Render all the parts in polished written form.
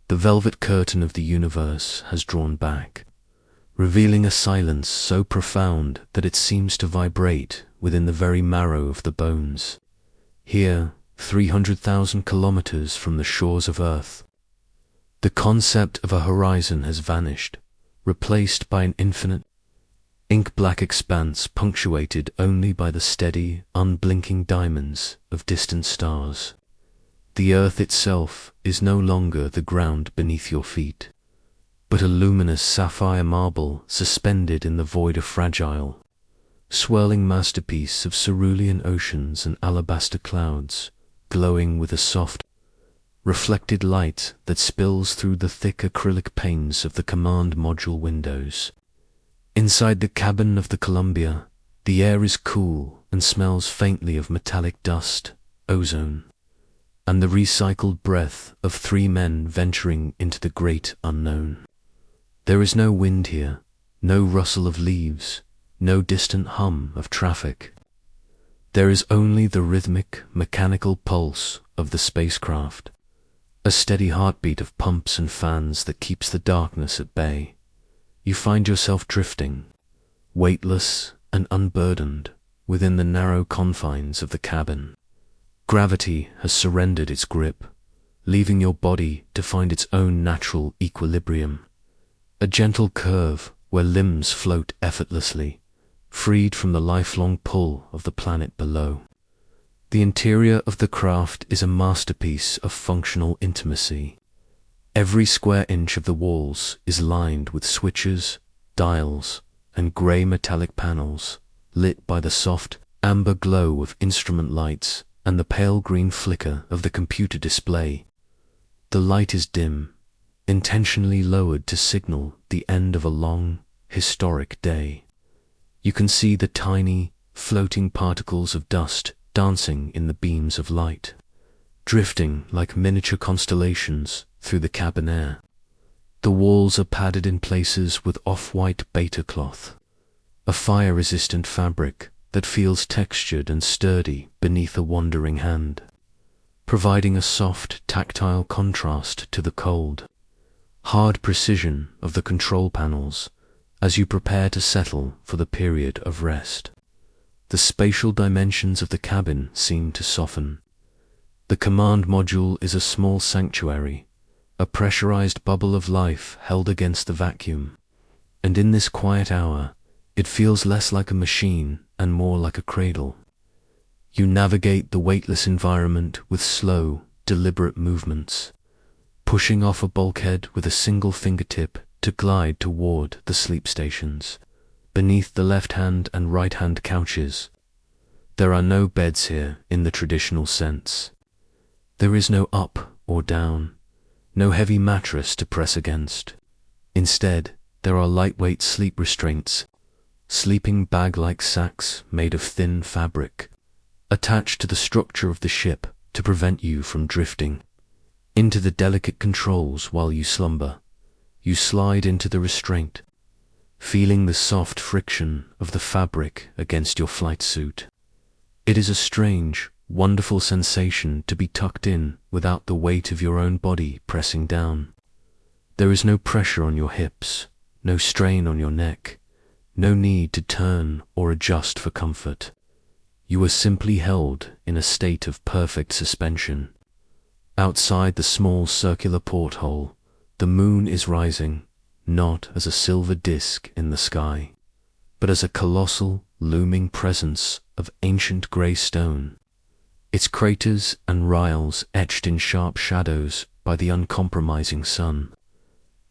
The velvet curtain of the universe has drawn back, revealing a silence so profound that it seems to vibrate within the very marrow of the bones. Here, 300,000 kilometers from the shores of Earth, the concept of a horizon has vanished, replaced by an infinite, ink-black expanse punctuated only by the steady, unblinking diamonds of distant stars. The Earth itself is no longer the ground beneath your feet, but a luminous sapphire marble suspended in the void of fragile, swirling masterpiece of cerulean oceans and alabaster clouds, glowing with a soft, reflected light that spills through the thick acrylic panes of the command module windows. Inside the cabin of the Columbia, the air is cool and smells faintly of metallic dust, ozone, and the recycled breath of 3 men venturing into the great unknown. There is no wind here, no rustle of leaves, no distant hum of traffic. There is only the rhythmic, mechanical pulse of the spacecraft, a steady heartbeat of pumps and fans that keeps the darkness at bay. You find yourself drifting, weightless and unburdened, within the narrow confines of the cabin. Gravity has surrendered its grip, leaving your body to find its own natural equilibrium. A gentle curve where limbs float effortlessly, freed from the lifelong pull of the planet below. The interior of the craft is a masterpiece of functional intimacy. Every square inch of the walls is lined with switches, dials, and grey metallic panels, lit by the soft, amber glow of instrument lights and the pale green flicker of the computer display. The light is dim, intentionally lowered to signal the end of a long, historic day. You can see the tiny, floating particles of dust dancing in the beams of light, drifting like miniature constellations through the cabin air. The walls are padded in places with off-white beta cloth, a fire-resistant fabric that feels textured and sturdy beneath a wandering hand, providing a soft, tactile contrast to the cold, hard precision of the control panels as you prepare to settle for the period of rest. The spatial dimensions of the cabin seem to soften. The command module is a small sanctuary, a pressurized bubble of life held against the vacuum, and in this quiet hour, it feels less like a machine and more like a cradle. You navigate the weightless environment with slow, deliberate movements, pushing off a bulkhead with a single fingertip to glide toward the sleep stations. Beneath the left-hand and right-hand couches, there are no beds here in the traditional sense. There is no up or down, no heavy mattress to press against. Instead, there are lightweight sleep restraints, sleeping bag-like sacks made of thin fabric, attached to the structure of the ship to prevent you from drifting into the delicate controls while you slumber. You slide into the restraint, feeling the soft friction of the fabric against your flight suit. It is a strange, wonderful sensation to be tucked in without the weight of your own body pressing down. There is no pressure on your hips, no strain on your neck, no need to turn or adjust for comfort. You are simply held in a state of perfect suspension. Outside the small circular porthole, the moon is rising, not as a silver disk in the sky, but as a colossal, looming presence of ancient grey stone, its craters and riles etched in sharp shadows by the uncompromising sun.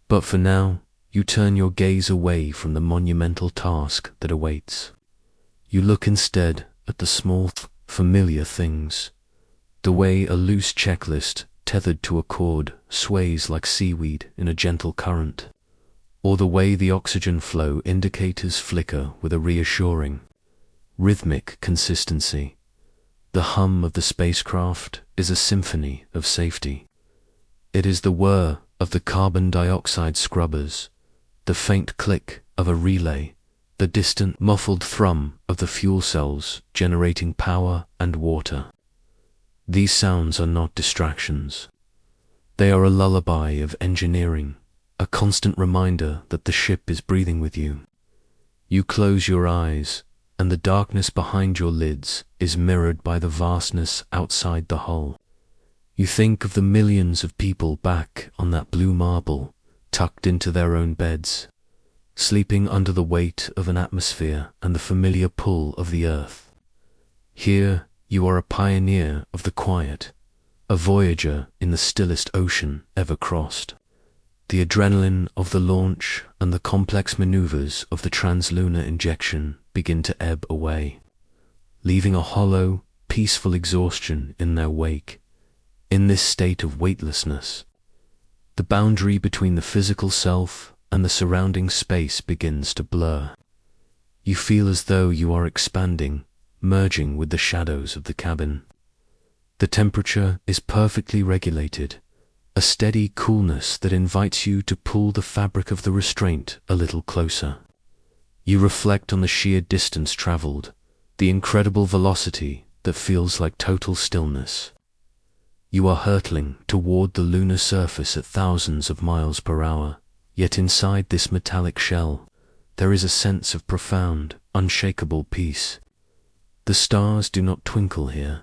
But for now, you turn your gaze away from the monumental task that awaits. You look instead at the small, familiar things, the way a loose checklist tethered to a cord sways like seaweed in a gentle current, or the way the oxygen flow indicators flicker with a reassuring, rhythmic consistency. The hum of the spacecraft is a symphony of safety. It is the whir of the carbon dioxide scrubbers, the faint click of a relay, the distant muffled thrum of the fuel cells generating power and water. These sounds are not distractions. They are a lullaby of engineering, a constant reminder that the ship is breathing with you. You close your eyes, and the darkness behind your lids is mirrored by the vastness outside the hull. You think of the millions of people back on that blue marble, tucked into their own beds, sleeping under the weight of an atmosphere and the familiar pull of the earth. Here you are a pioneer of the quiet, a voyager in the stillest ocean ever crossed. The adrenaline of the launch and the complex maneuvers of the translunar injection begin to ebb away, leaving a hollow, peaceful exhaustion in their wake. In this state of weightlessness, the boundary between the physical self and the surrounding space begins to blur. You feel as though you are expanding, merging with the shadows of the cabin. The temperature is perfectly regulated, a steady coolness that invites you to pull the fabric of the restraint a little closer. You reflect on the sheer distance traveled, the incredible velocity that feels like total stillness. You are hurtling toward the lunar surface at thousands of miles per hour, yet inside this metallic shell, there is a sense of profound, unshakable peace. The stars do not twinkle here.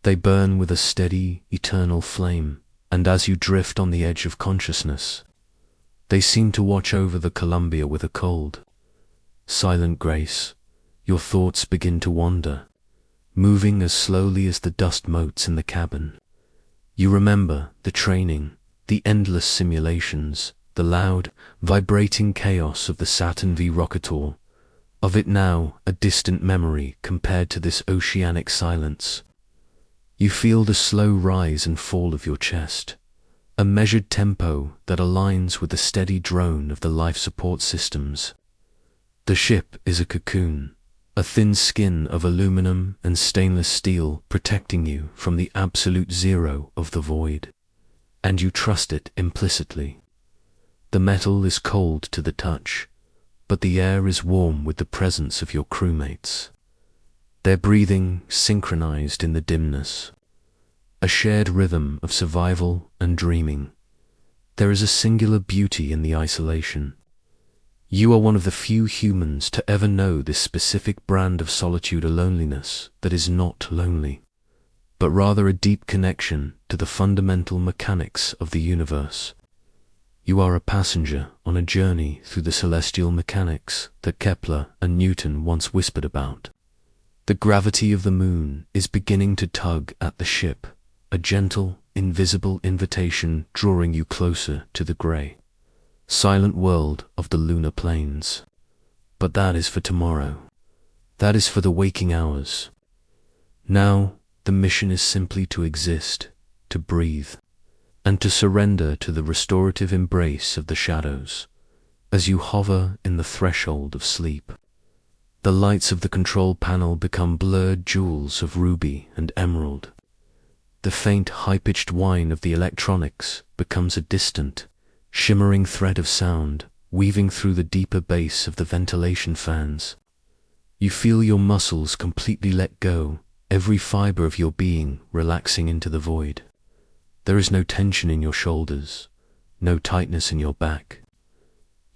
They burn with a steady, eternal flame, and as you drift on the edge of consciousness, they seem to watch over the Columbia with a cold, silent grace. Your thoughts begin to wander, moving as slowly as the dust motes in the cabin. You remember the training, the endless simulations, the loud, vibrating chaos of the Saturn V Rocketor, of it now a distant memory compared to this oceanic silence. You feel the slow rise and fall of your chest, a measured tempo that aligns with the steady drone of the life support systems. The ship is a cocoon, a thin skin of aluminum and stainless steel protecting you from the absolute zero of the void, and you trust it implicitly. The metal is cold to the touch, but the air is warm with the presence of your crewmates. Their breathing synchronized in the dimness, a shared rhythm of survival and dreaming. There is a singular beauty in the isolation. You are one of the few humans to ever know this specific brand of solitude or loneliness that is not lonely, but rather a deep connection to the fundamental mechanics of the universe. You are a passenger on a journey through the celestial mechanics that Kepler and Newton once whispered about. The gravity of the moon is beginning to tug at the ship, a gentle, invisible invitation drawing you closer to the grey, silent world of the lunar plains. But that is for tomorrow. That is for the waking hours. Now, the mission is simply to exist, to breathe, and to surrender to the restorative embrace of the shadows. As you hover in the threshold of sleep, the lights of the control panel become blurred jewels of ruby and emerald. The faint, high-pitched whine of the electronics becomes a distant, shimmering thread of sound weaving through the deeper bass of the ventilation fans. You feel your muscles completely let go, every fiber of your being relaxing into the void. There is no tension in your shoulders, no tightness in your back.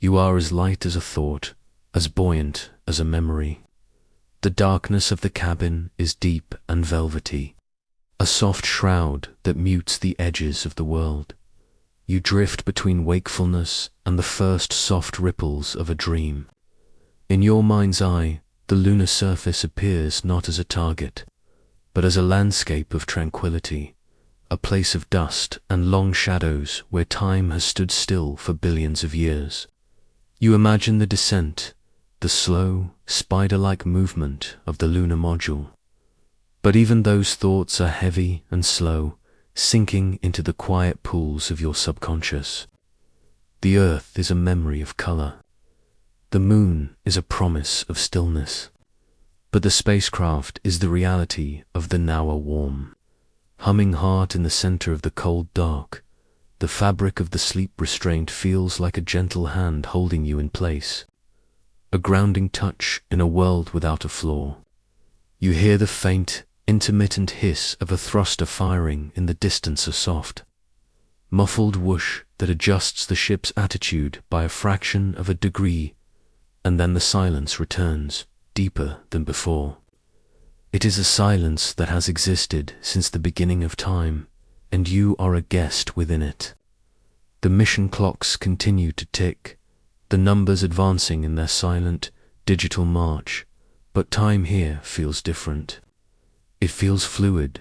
You are as light as a thought, as buoyant as a memory. The darkness of the cabin is deep and velvety, a soft shroud that mutes the edges of the world. You drift between wakefulness and the first soft ripples of a dream. In your mind's eye, the lunar surface appears not as a target, but as a landscape of tranquility, a place of dust and long shadows where time has stood still for billions of years. You imagine the descent, the slow, spider-like movement of the lunar module. But even those thoughts are heavy and slow, sinking into the quiet pools of your subconscious. The earth is a memory of color. The moon is a promise of stillness. But the spacecraft is the reality of the now warm, humming heart in the center of the cold dark. The fabric of the sleep restraint feels like a gentle hand holding you in place, a grounding touch in a world without a flaw. You hear the faint, intermittent hiss of a thruster firing in the distance, a soft, muffled whoosh that adjusts the ship's attitude by a fraction of a degree, and then the silence returns, deeper than before. It is a silence that has existed since the beginning of time, and you are a guest within it. The mission clocks continue to tick, the numbers advancing in their silent, digital march, but time here feels different. It feels fluid,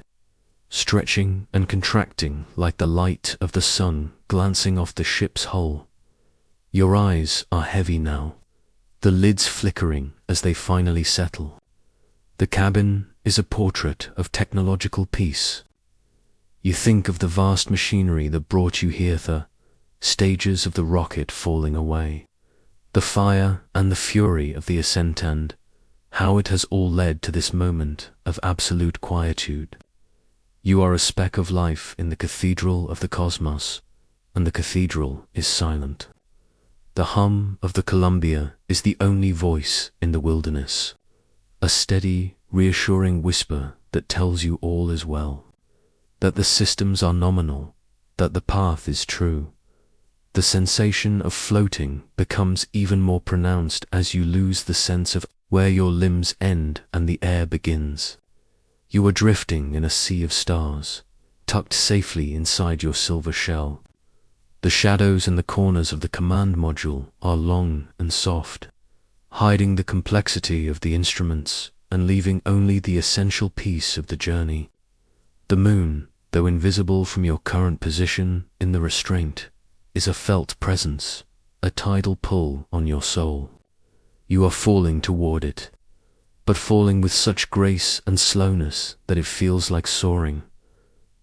stretching and contracting like the light of the sun glancing off the ship's hull. Your eyes are heavy now, the lids flickering as they finally settle. The cabin is a portrait of technological peace. You think of the vast machinery that brought you here, the stages of the rocket falling away, the fire and the fury of the ascent, and how it has all led to this moment of absolute quietude. You are a speck of life in the cathedral of the cosmos, and the cathedral is silent. The hum of the Columbia is the only voice in the wilderness, a steady, reassuring whisper that tells you all is well, that the systems are nominal, that the path is true. The sensation of floating becomes even more pronounced as you lose the sense of where your limbs end and the air begins. You are drifting in a sea of stars, tucked safely inside your silver shell. The shadows in the corners of the command module are long and soft, hiding the complexity of the instruments and leaving only the essential piece of the journey. The moon, though invisible from your current position in the restraint, is a felt presence, a tidal pull on your soul. You are falling toward it, but falling with such grace and slowness that it feels like soaring.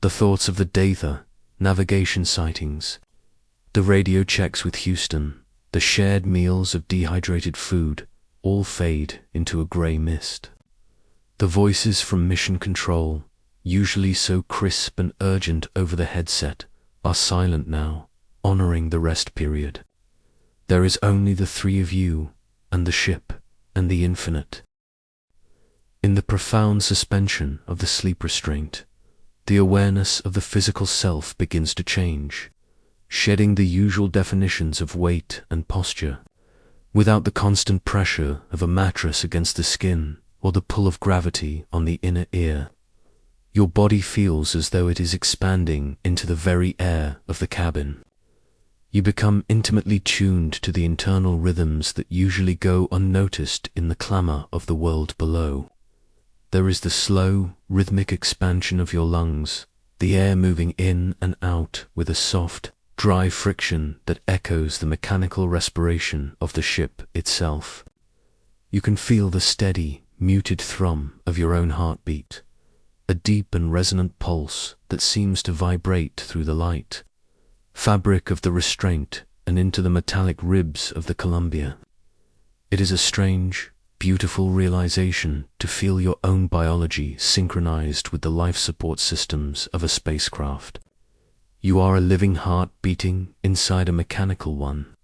The thoughts of the data, navigation sightings, the radio checks with Houston, the shared meals of dehydrated food, all fade into a grey mist. The voices from mission control, usually so crisp and urgent over the headset, are silent now, honoring the rest period. There is only the three of you, and the ship, and the infinite. In the profound suspension of the sleep restraint, the awareness of the physical self begins to change, shedding the usual definitions of weight and posture, without the constant pressure of a mattress against the skin or the pull of gravity on the inner ear. Your body feels as though it is expanding into the very air of the cabin. You become intimately tuned to the internal rhythms that usually go unnoticed in the clamor of the world below. There is the slow, rhythmic expansion of your lungs, the air moving in and out with a soft, dry friction that echoes the mechanical respiration of the ship itself. You can feel the steady, muted thrum of your own heartbeat, a deep and resonant pulse that seems to vibrate through the light fabric of the restraint and into the metallic ribs of the Columbia. It is a strange, beautiful realization to feel your own biology synchronized with the life support systems of a spacecraft. You are a living heart beating inside a mechanical one,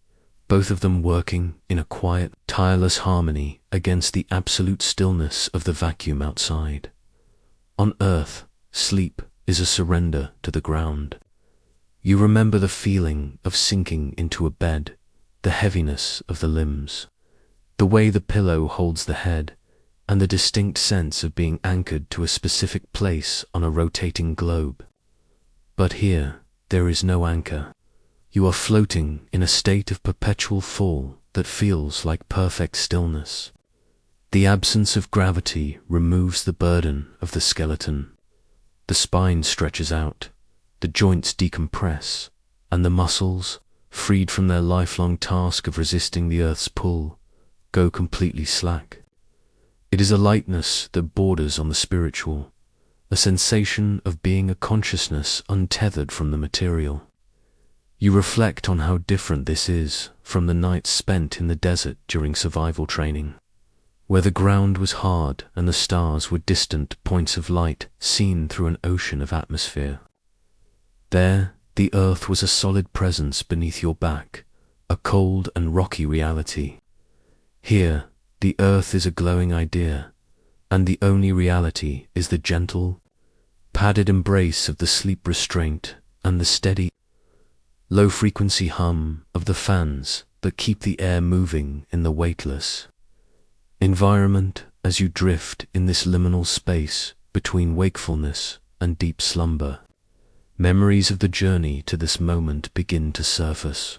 both of them working in a quiet, tireless harmony against the absolute stillness of the vacuum outside. On Earth, sleep is a surrender to the ground. You remember the feeling of sinking into a bed, the heaviness of the limbs, the way the pillow holds the head, and the distinct sense of being anchored to a specific place on a rotating globe. But here, there is no anchor. You are floating in a state of perpetual fall that feels like perfect stillness. The absence of gravity removes the burden of the skeleton. The spine stretches out, the joints decompress, and the muscles, freed from their lifelong task of resisting the Earth's pull, go completely slack. It is a lightness that borders on the spiritual, a sensation of being a consciousness untethered from the material. You reflect on how different this is from the nights spent in the desert during survival training, where the ground was hard and the stars were distant points of light seen through an ocean of atmosphere. There, the Earth was a solid presence beneath your back, a cold and rocky reality. Here, the Earth is a glowing idea, and the only reality is the gentle, padded embrace of the sleep restraint and the steady, low-frequency hum of the fans that keep the air moving in the weightless environment as you drift in this liminal space between wakefulness and deep slumber. Memories of the journey to this moment begin to surface,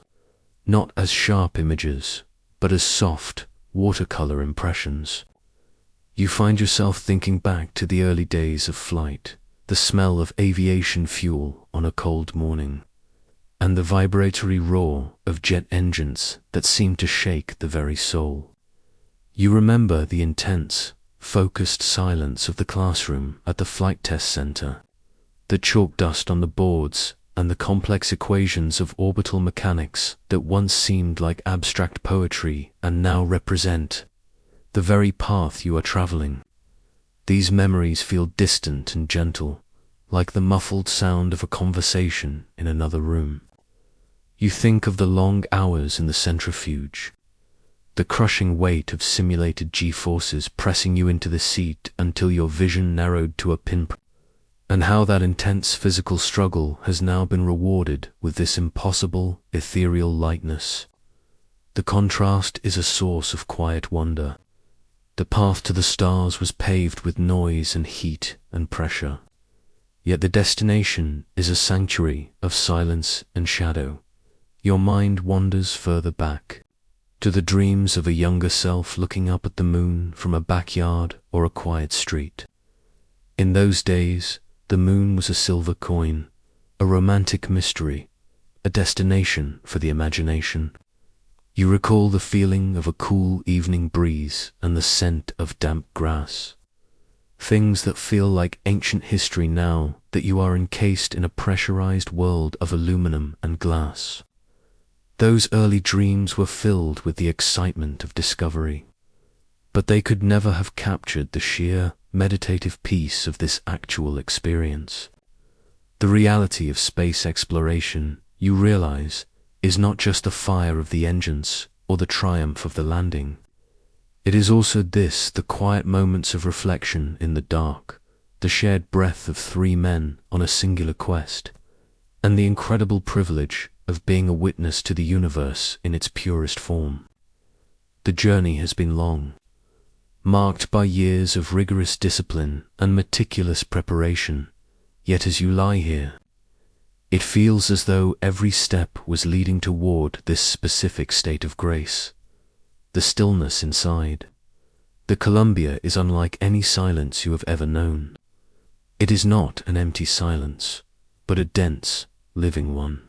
not as sharp images, but as soft, watercolor impressions. You find yourself thinking back to the early days of flight, the smell of aviation fuel on a cold morning, and the vibratory roar of jet engines that seem to shake the very soul. You remember the intense, focused silence of the classroom at the flight test center, the chalk dust on the boards, and the complex equations of orbital mechanics that once seemed like abstract poetry and now represent the very path you are traveling. These memories feel distant and gentle, like the muffled sound of a conversation in another room. You think of the long hours in the centrifuge, the crushing weight of simulated G-forces pressing you into the seat until your vision narrowed to a pinprick, and how that intense physical struggle has now been rewarded with this impossible, ethereal lightness. The contrast is a source of quiet wonder. The path to the stars was paved with noise and heat and pressure, yet the destination is a sanctuary of silence and shadow. Your mind wanders further back, to the dreams of a younger self looking up at the moon from a backyard or a quiet street. In those days, the moon was a silver coin, a romantic mystery, a destination for the imagination. You recall the feeling of a cool evening breeze and the scent of damp grass, things that feel like ancient history now that you are encased in a pressurized world of aluminum and glass. Those early dreams were filled with the excitement of discovery, but they could never have captured the sheer, meditative peace of this actual experience. The reality of space exploration, you realize, is not just the fire of the engines or the triumph of the landing. It is also the quiet moments of reflection in the dark, the shared breath of three men on a singular quest, and the incredible privilege of being a witness to the universe in its purest form. The journey has been long, marked by years of rigorous discipline and meticulous preparation, yet as you lie here, it feels as though every step was leading toward this specific state of grace, the stillness inside. The Columbia is unlike any silence you have ever known. It is not an empty silence, but a dense, living one,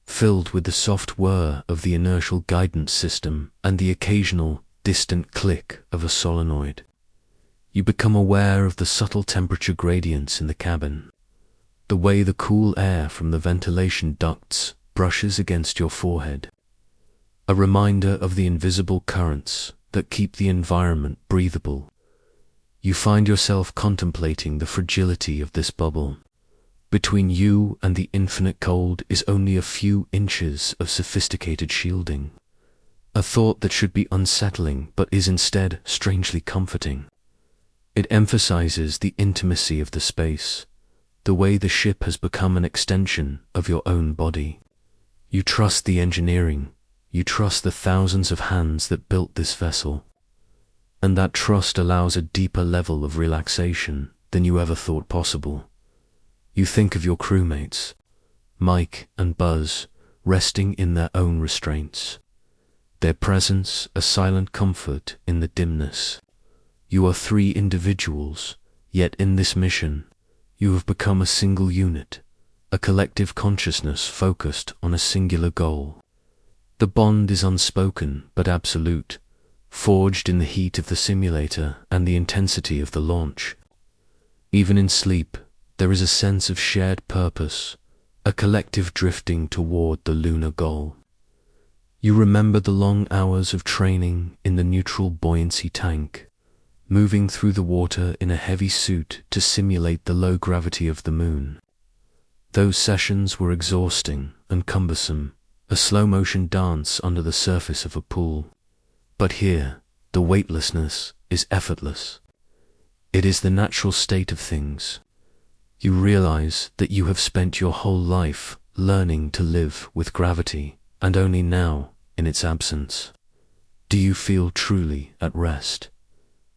filled with the soft whir of the inertial guidance system and the occasional, distant click of a solenoid. You become aware of the subtle temperature gradients in the cabin, the way the cool air from the ventilation ducts brushes against your forehead, a reminder of the invisible currents that keep the environment breathable. You find yourself contemplating the fragility of this bubble. Between you and the infinite cold is only a few inches of sophisticated shielding, a thought that should be unsettling but is instead strangely comforting. It emphasizes the intimacy of the space, the way the ship has become an extension of your own body. You trust the engineering, you trust the thousands of hands that built this vessel, and that trust allows a deeper level of relaxation than you ever thought possible. You think of your crewmates, Mike and Buzz, resting in their own restraints, their presence a silent comfort in the dimness. You are three individuals, yet in this mission, you have become a single unit, a collective consciousness focused on a singular goal. The bond is unspoken but absolute, forged in the heat of the simulator and the intensity of the launch. Even in sleep, there is a sense of shared purpose, a collective drifting toward the lunar goal. You remember the long hours of training in the neutral buoyancy tank, moving through the water in a heavy suit to simulate the low gravity of the moon. Those sessions were exhausting and cumbersome, a slow-motion dance under the surface of a pool. But here, the weightlessness is effortless. It is the natural state of things. You realize that you have spent your whole life learning to live with gravity, and only now in its absence. Do you feel truly at rest?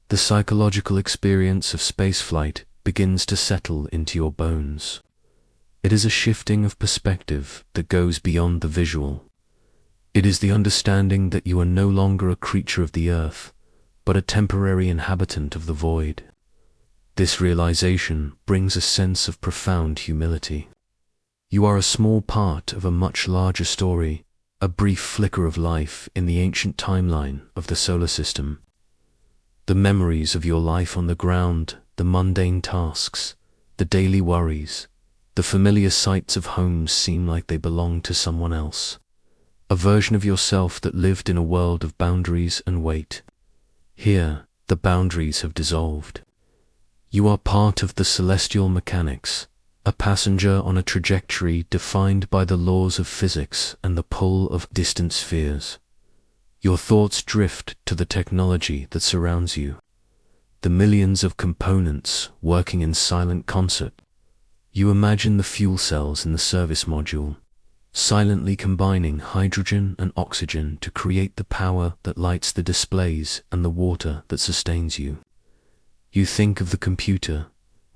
The psychological experience of spaceflight begins to settle into your bones. It is a shifting of perspective that goes beyond the visual. It is the understanding that you are no longer a creature of the earth, but a temporary inhabitant of the void. This realization brings a sense of profound humility. You are a small part of a much larger story, a brief flicker of life in the ancient timeline of the solar system. The memories of your life on the ground, the mundane tasks, the daily worries, the familiar sights of homes seem like they belong to someone else. A version of yourself that lived in a world of boundaries and weight. Here, the boundaries have dissolved. You are part of the celestial mechanics, a passenger on a trajectory defined by the laws of physics and the pull of distant spheres. Your thoughts drift to the technology that surrounds you, the millions of components working in silent concert. You imagine the fuel cells in the service module, silently combining hydrogen and oxygen to create the power that lights the displays and the water that sustains you. You think of the computer,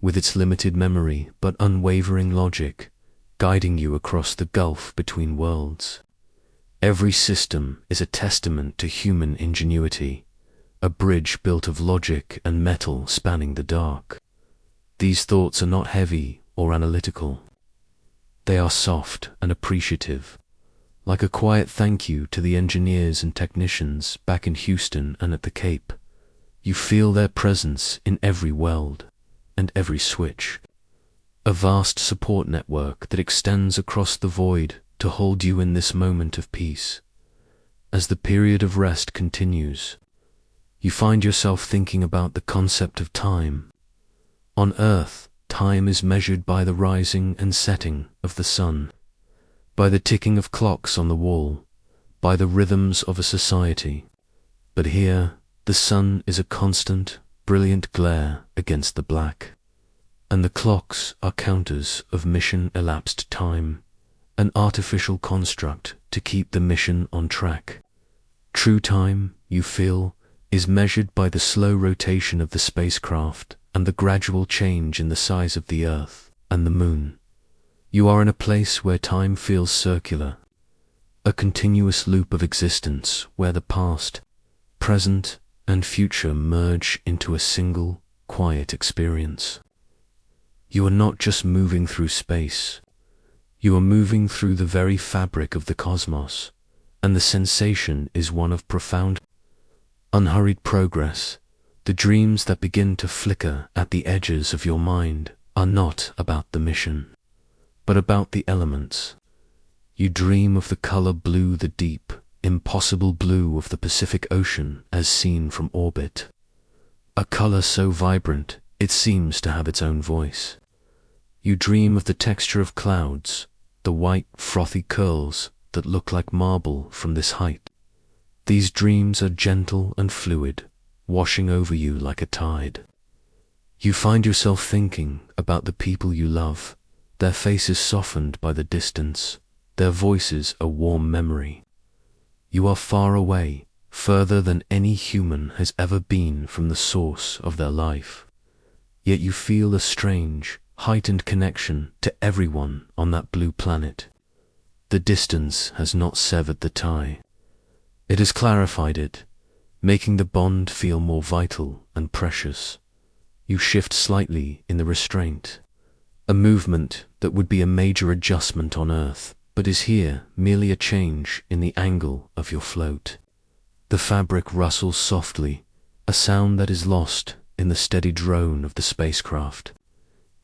with its limited memory but unwavering logic, guiding you across the gulf between worlds. Every system is a testament to human ingenuity, a bridge built of logic and metal spanning the dark. These thoughts are not heavy or analytical. They are soft and appreciative, like a quiet thank you to the engineers and technicians back in Houston and at the Cape. You feel their presence in every weld and every switch. A vast support network that extends across the void to hold you in this moment of peace. As the period of rest continues, you find yourself thinking about the concept of time. On Earth, time is measured by the rising and setting of the sun, by the ticking of clocks on the wall, by the rhythms of a society. But here, the sun is a constant, brilliant glare against the black, and the clocks are counters of mission-elapsed time, an artificial construct to keep the mission on track. True time, you feel, is measured by the slow rotation of the spacecraft and the gradual change in the size of the Earth and the Moon. You are in a place where time feels circular, a continuous loop of existence where the past, present, and future merge into a single, quiet experience. You are not just moving through space. You are moving through the very fabric of the cosmos, and the sensation is one of profound, unhurried progress. The dreams that begin to flicker at the edges of your mind are not about the mission, but about the elements. You dream of the color blue, the deep, impossible blue of the Pacific Ocean as seen from orbit. A color so vibrant, it seems to have its own voice. You dream of the texture of clouds, the white, frothy curls that look like marble from this height. These dreams are gentle and fluid, washing over you like a tide. You find yourself thinking about the people you love, their faces softened by the distance, their voices a warm memory. You are far away, further than any human has ever been from the source of their life. Yet you feel a strange, heightened connection to everyone on that blue planet. The distance has not severed the tie. It has clarified it, making the bond feel more vital and precious. You shift slightly in the restraint, a movement that would be a major adjustment on Earth, but is here merely a change in the angle of your float. The fabric rustles softly, a sound that is lost in the steady drone of the spacecraft.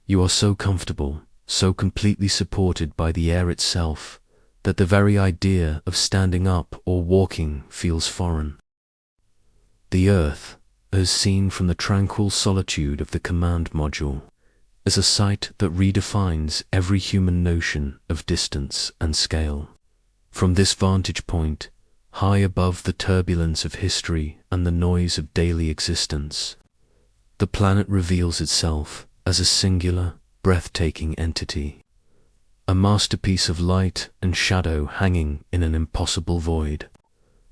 You are so comfortable, so completely supported by the air itself, that the very idea of standing up or walking feels foreign. The Earth, as seen from the tranquil solitude of the command module, is a sight that redefines every human notion of distance and scale. From this vantage point, high above the turbulence of history and the noise of daily existence, the planet reveals itself as a singular, breathtaking entity. a masterpiece of light and shadow hanging in an impossible void.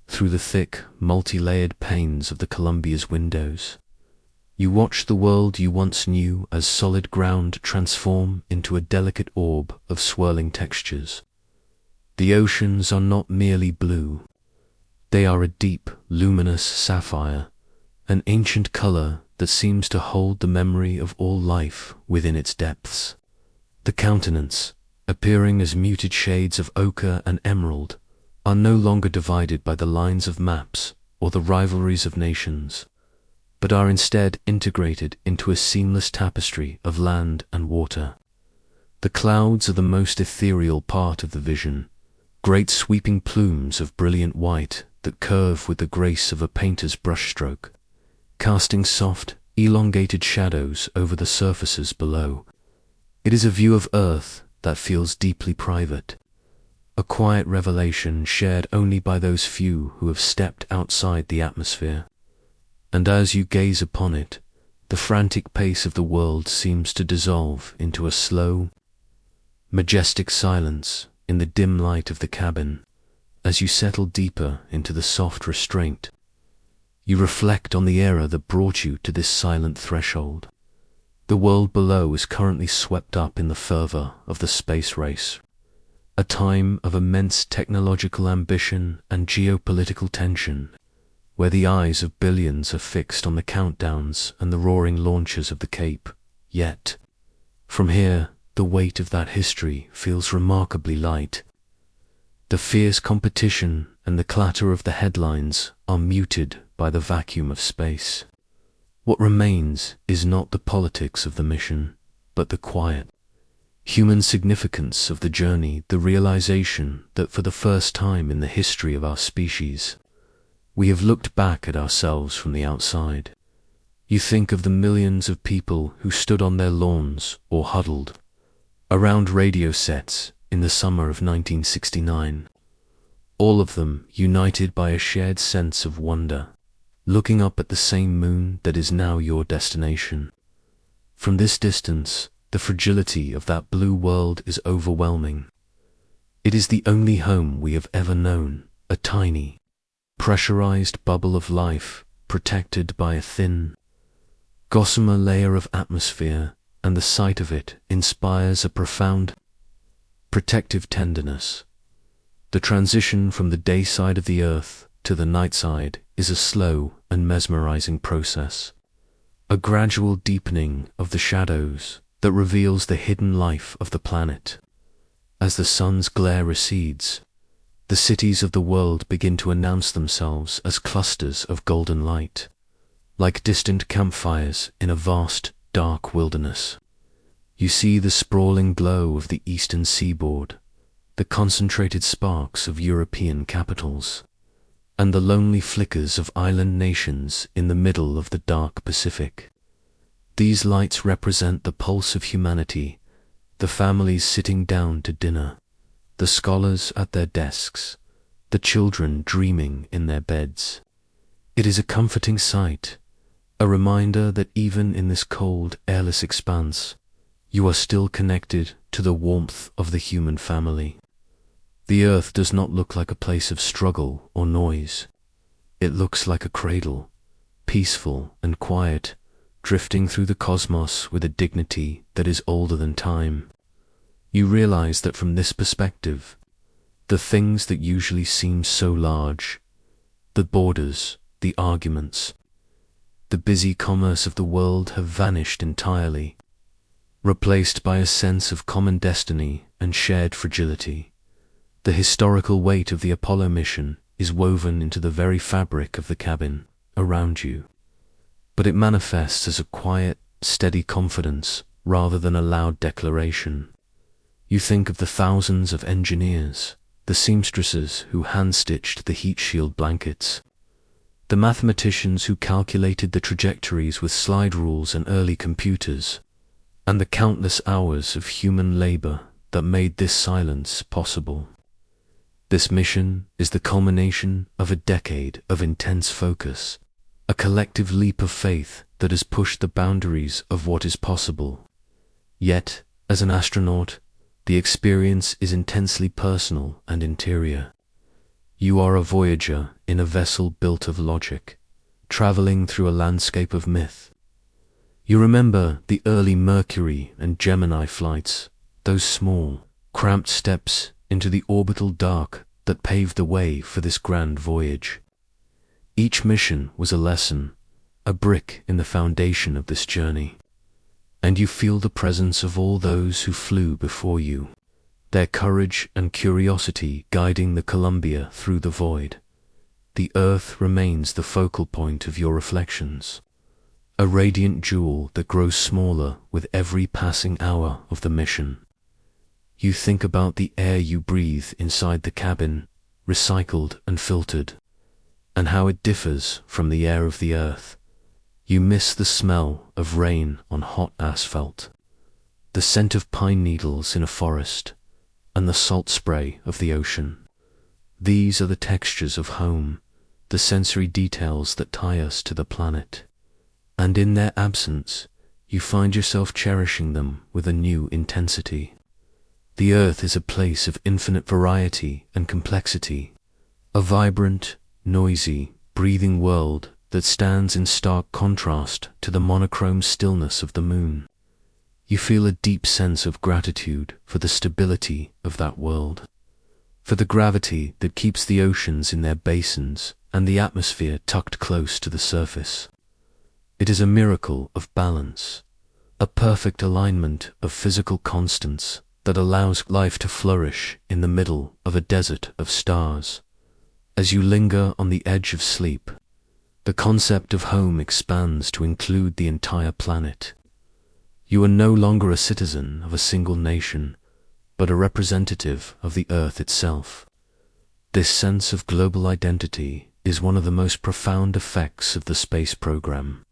Through the thick, multi-layered panes of the Columbia's windows, you watch the world you once knew as solid ground transform into a delicate orb of swirling textures. The oceans are not merely blue. They are a deep, luminous sapphire, an ancient color that seems to hold the memory of all life within its depths. The countenance, appearing as muted shades of ochre and emerald, are no longer divided by the lines of maps or the rivalries of nations, but are instead integrated into a seamless tapestry of land and water. The clouds are the most ethereal part of the vision, great sweeping plumes of brilliant white that curve with the grace of a painter's brushstroke, casting soft, elongated shadows over the surfaces below. It is a view of Earth that feels deeply private, a quiet revelation shared only by those few who have stepped outside the atmosphere. And as you gaze upon it, the frantic pace of the world seems to dissolve into a slow, majestic silence in the dim light of the cabin. As you settle deeper into the soft restraint, you reflect on the era that brought you to this silent threshold. The world below is currently swept up in the fervor of the space race, a time of immense technological ambition and geopolitical tension, where the eyes of billions are fixed on the countdowns and the roaring launches of the Cape. Yet, from here, the weight of that history feels remarkably light. The fierce competition and the clatter of the headlines are muted by the vacuum of space. What remains is not the politics of the mission, but the quiet, human significance of the journey, the realization that for the first time in the history of our species, we have looked back at ourselves from the outside. You think of the millions of people who stood on their lawns or huddled around radio sets in the summer of 1969, all of them united by a shared sense of wonder, looking up at the same moon that is now your destination. From this distance, the fragility of that blue world is overwhelming. It is the only home we have ever known, a tiny, pressurized bubble of life protected by a thin, gossamer layer of atmosphere, and the sight of it inspires a profound, protective tenderness. The transition from the day side of the Earth to the night side is a slow and mesmerizing process, a gradual deepening of the shadows that reveals the hidden life of the planet. As the sun's glare recedes, the cities of the world begin to announce themselves as clusters of golden light, like distant campfires in a vast, dark wilderness. You see the sprawling glow of the eastern seaboard, the concentrated sparks of European capitals, and the lonely flickers of island nations in the middle of the dark Pacific. These lights represent the pulse of humanity, the families sitting down to dinner, the scholars at their desks, the children dreaming in their beds. It is a comforting sight, a reminder that even in this cold, airless expanse, you are still connected to the warmth of the human family. The Earth does not look like a place of struggle or noise. It looks like a cradle, peaceful and quiet, drifting through the cosmos with a dignity that is older than time. You realize that from this perspective, the things that usually seem so large, the borders, the arguments, the busy commerce of the world have vanished entirely, replaced by a sense of common destiny and shared fragility. The historical weight of the Apollo mission is woven into the very fabric of the cabin around you, but it manifests as a quiet, steady confidence rather than a loud declaration. You think of the thousands of engineers, the seamstresses who hand-stitched the heat shield blankets, the mathematicians who calculated the trajectories with slide rules and early computers, and the countless hours of human labor that made this silence possible. This mission is the culmination of a decade of intense focus, a collective leap of faith that has pushed the boundaries of what is possible. Yet, as an astronaut, The experience is intensely personal and interior. You are a voyager in a vessel built of logic, traveling through a landscape of myth. You remember the early Mercury and Gemini flights, those small, cramped steps into the orbital dark that paved the way for this grand voyage. Each mission was a lesson, a brick in the foundation of this journey. And you feel the presence of all those who flew before you, their courage and curiosity guiding the Columbia through the void. The Earth remains the focal point of your reflections, a radiant jewel that grows smaller with every passing hour of the mission. You think about the air you breathe inside the cabin, recycled and filtered, and how it differs from the air of the Earth. You miss the smell of rain on hot asphalt, the scent of pine needles in a forest, and the salt spray of the ocean. These are the textures of home, the sensory details that tie us to the planet. And in their absence, you find yourself cherishing them with a new intensity. The Earth is a place of infinite variety and complexity, a vibrant, noisy, breathing world that stands in stark contrast to the monochrome stillness of the moon. You feel a deep sense of gratitude for the stability of that world, for the gravity that keeps the oceans in their basins and the atmosphere tucked close to the surface. It is a miracle of balance, a perfect alignment of physical constants that allows life to flourish in the middle of a desert of stars. As you linger on the edge of sleep, the concept of home expands to include the entire planet. You are no longer a citizen of a single nation, but a representative of the Earth itself. This sense of global identity is one of the most profound effects of the space program,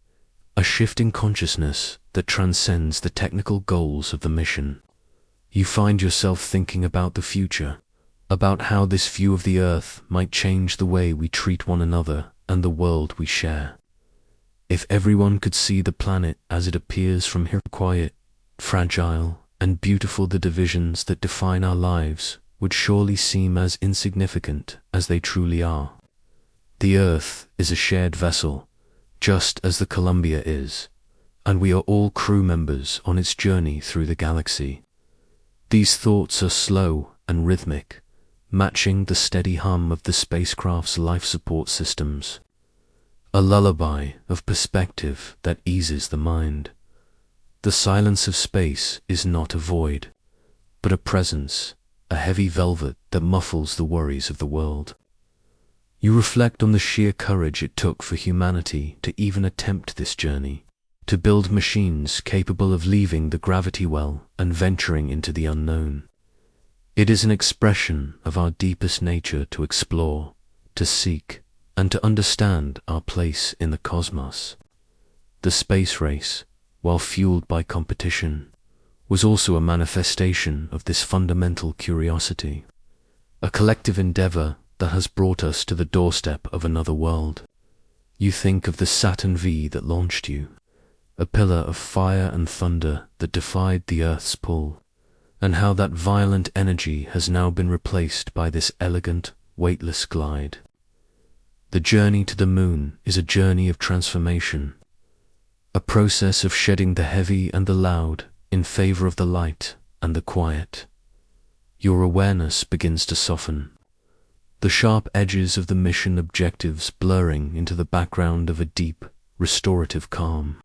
a shift in consciousness that transcends the technical goals of the mission. You find yourself thinking about the future, about how this view of the Earth might change the way we treat one another and the world we share. If everyone could see the planet as it appears from here, quiet, fragile, and beautiful, the divisions that define our lives would surely seem as insignificant as they truly are. The Earth is a shared vessel, just as the Columbia is, and we are all crew members on its journey through the galaxy. These thoughts are slow and rhythmic, matching the steady hum of the spacecraft's life support systems. A lullaby of perspective that eases the mind. The silence of space is not a void, but a presence, a heavy velvet that muffles the worries of the world. You reflect on the sheer courage it took for humanity to even attempt this journey, to build machines capable of leaving the gravity well and venturing into the unknown. It is an expression of our deepest nature to explore, to seek, and to understand our place in the cosmos. The space race, while fueled by competition, was also a manifestation of this fundamental curiosity, a collective endeavor that has brought us to the doorstep of another world. You think of the Saturn V that launched you, a pillar of fire and thunder that defied the Earth's pull, and how that violent energy has now been replaced by this elegant, weightless glide. The journey to the moon is a journey of transformation, a process of shedding the heavy and the loud in favor of the light and the quiet. Your awareness begins to soften, the sharp edges of the mission objectives blurring into the background of a deep, restorative calm.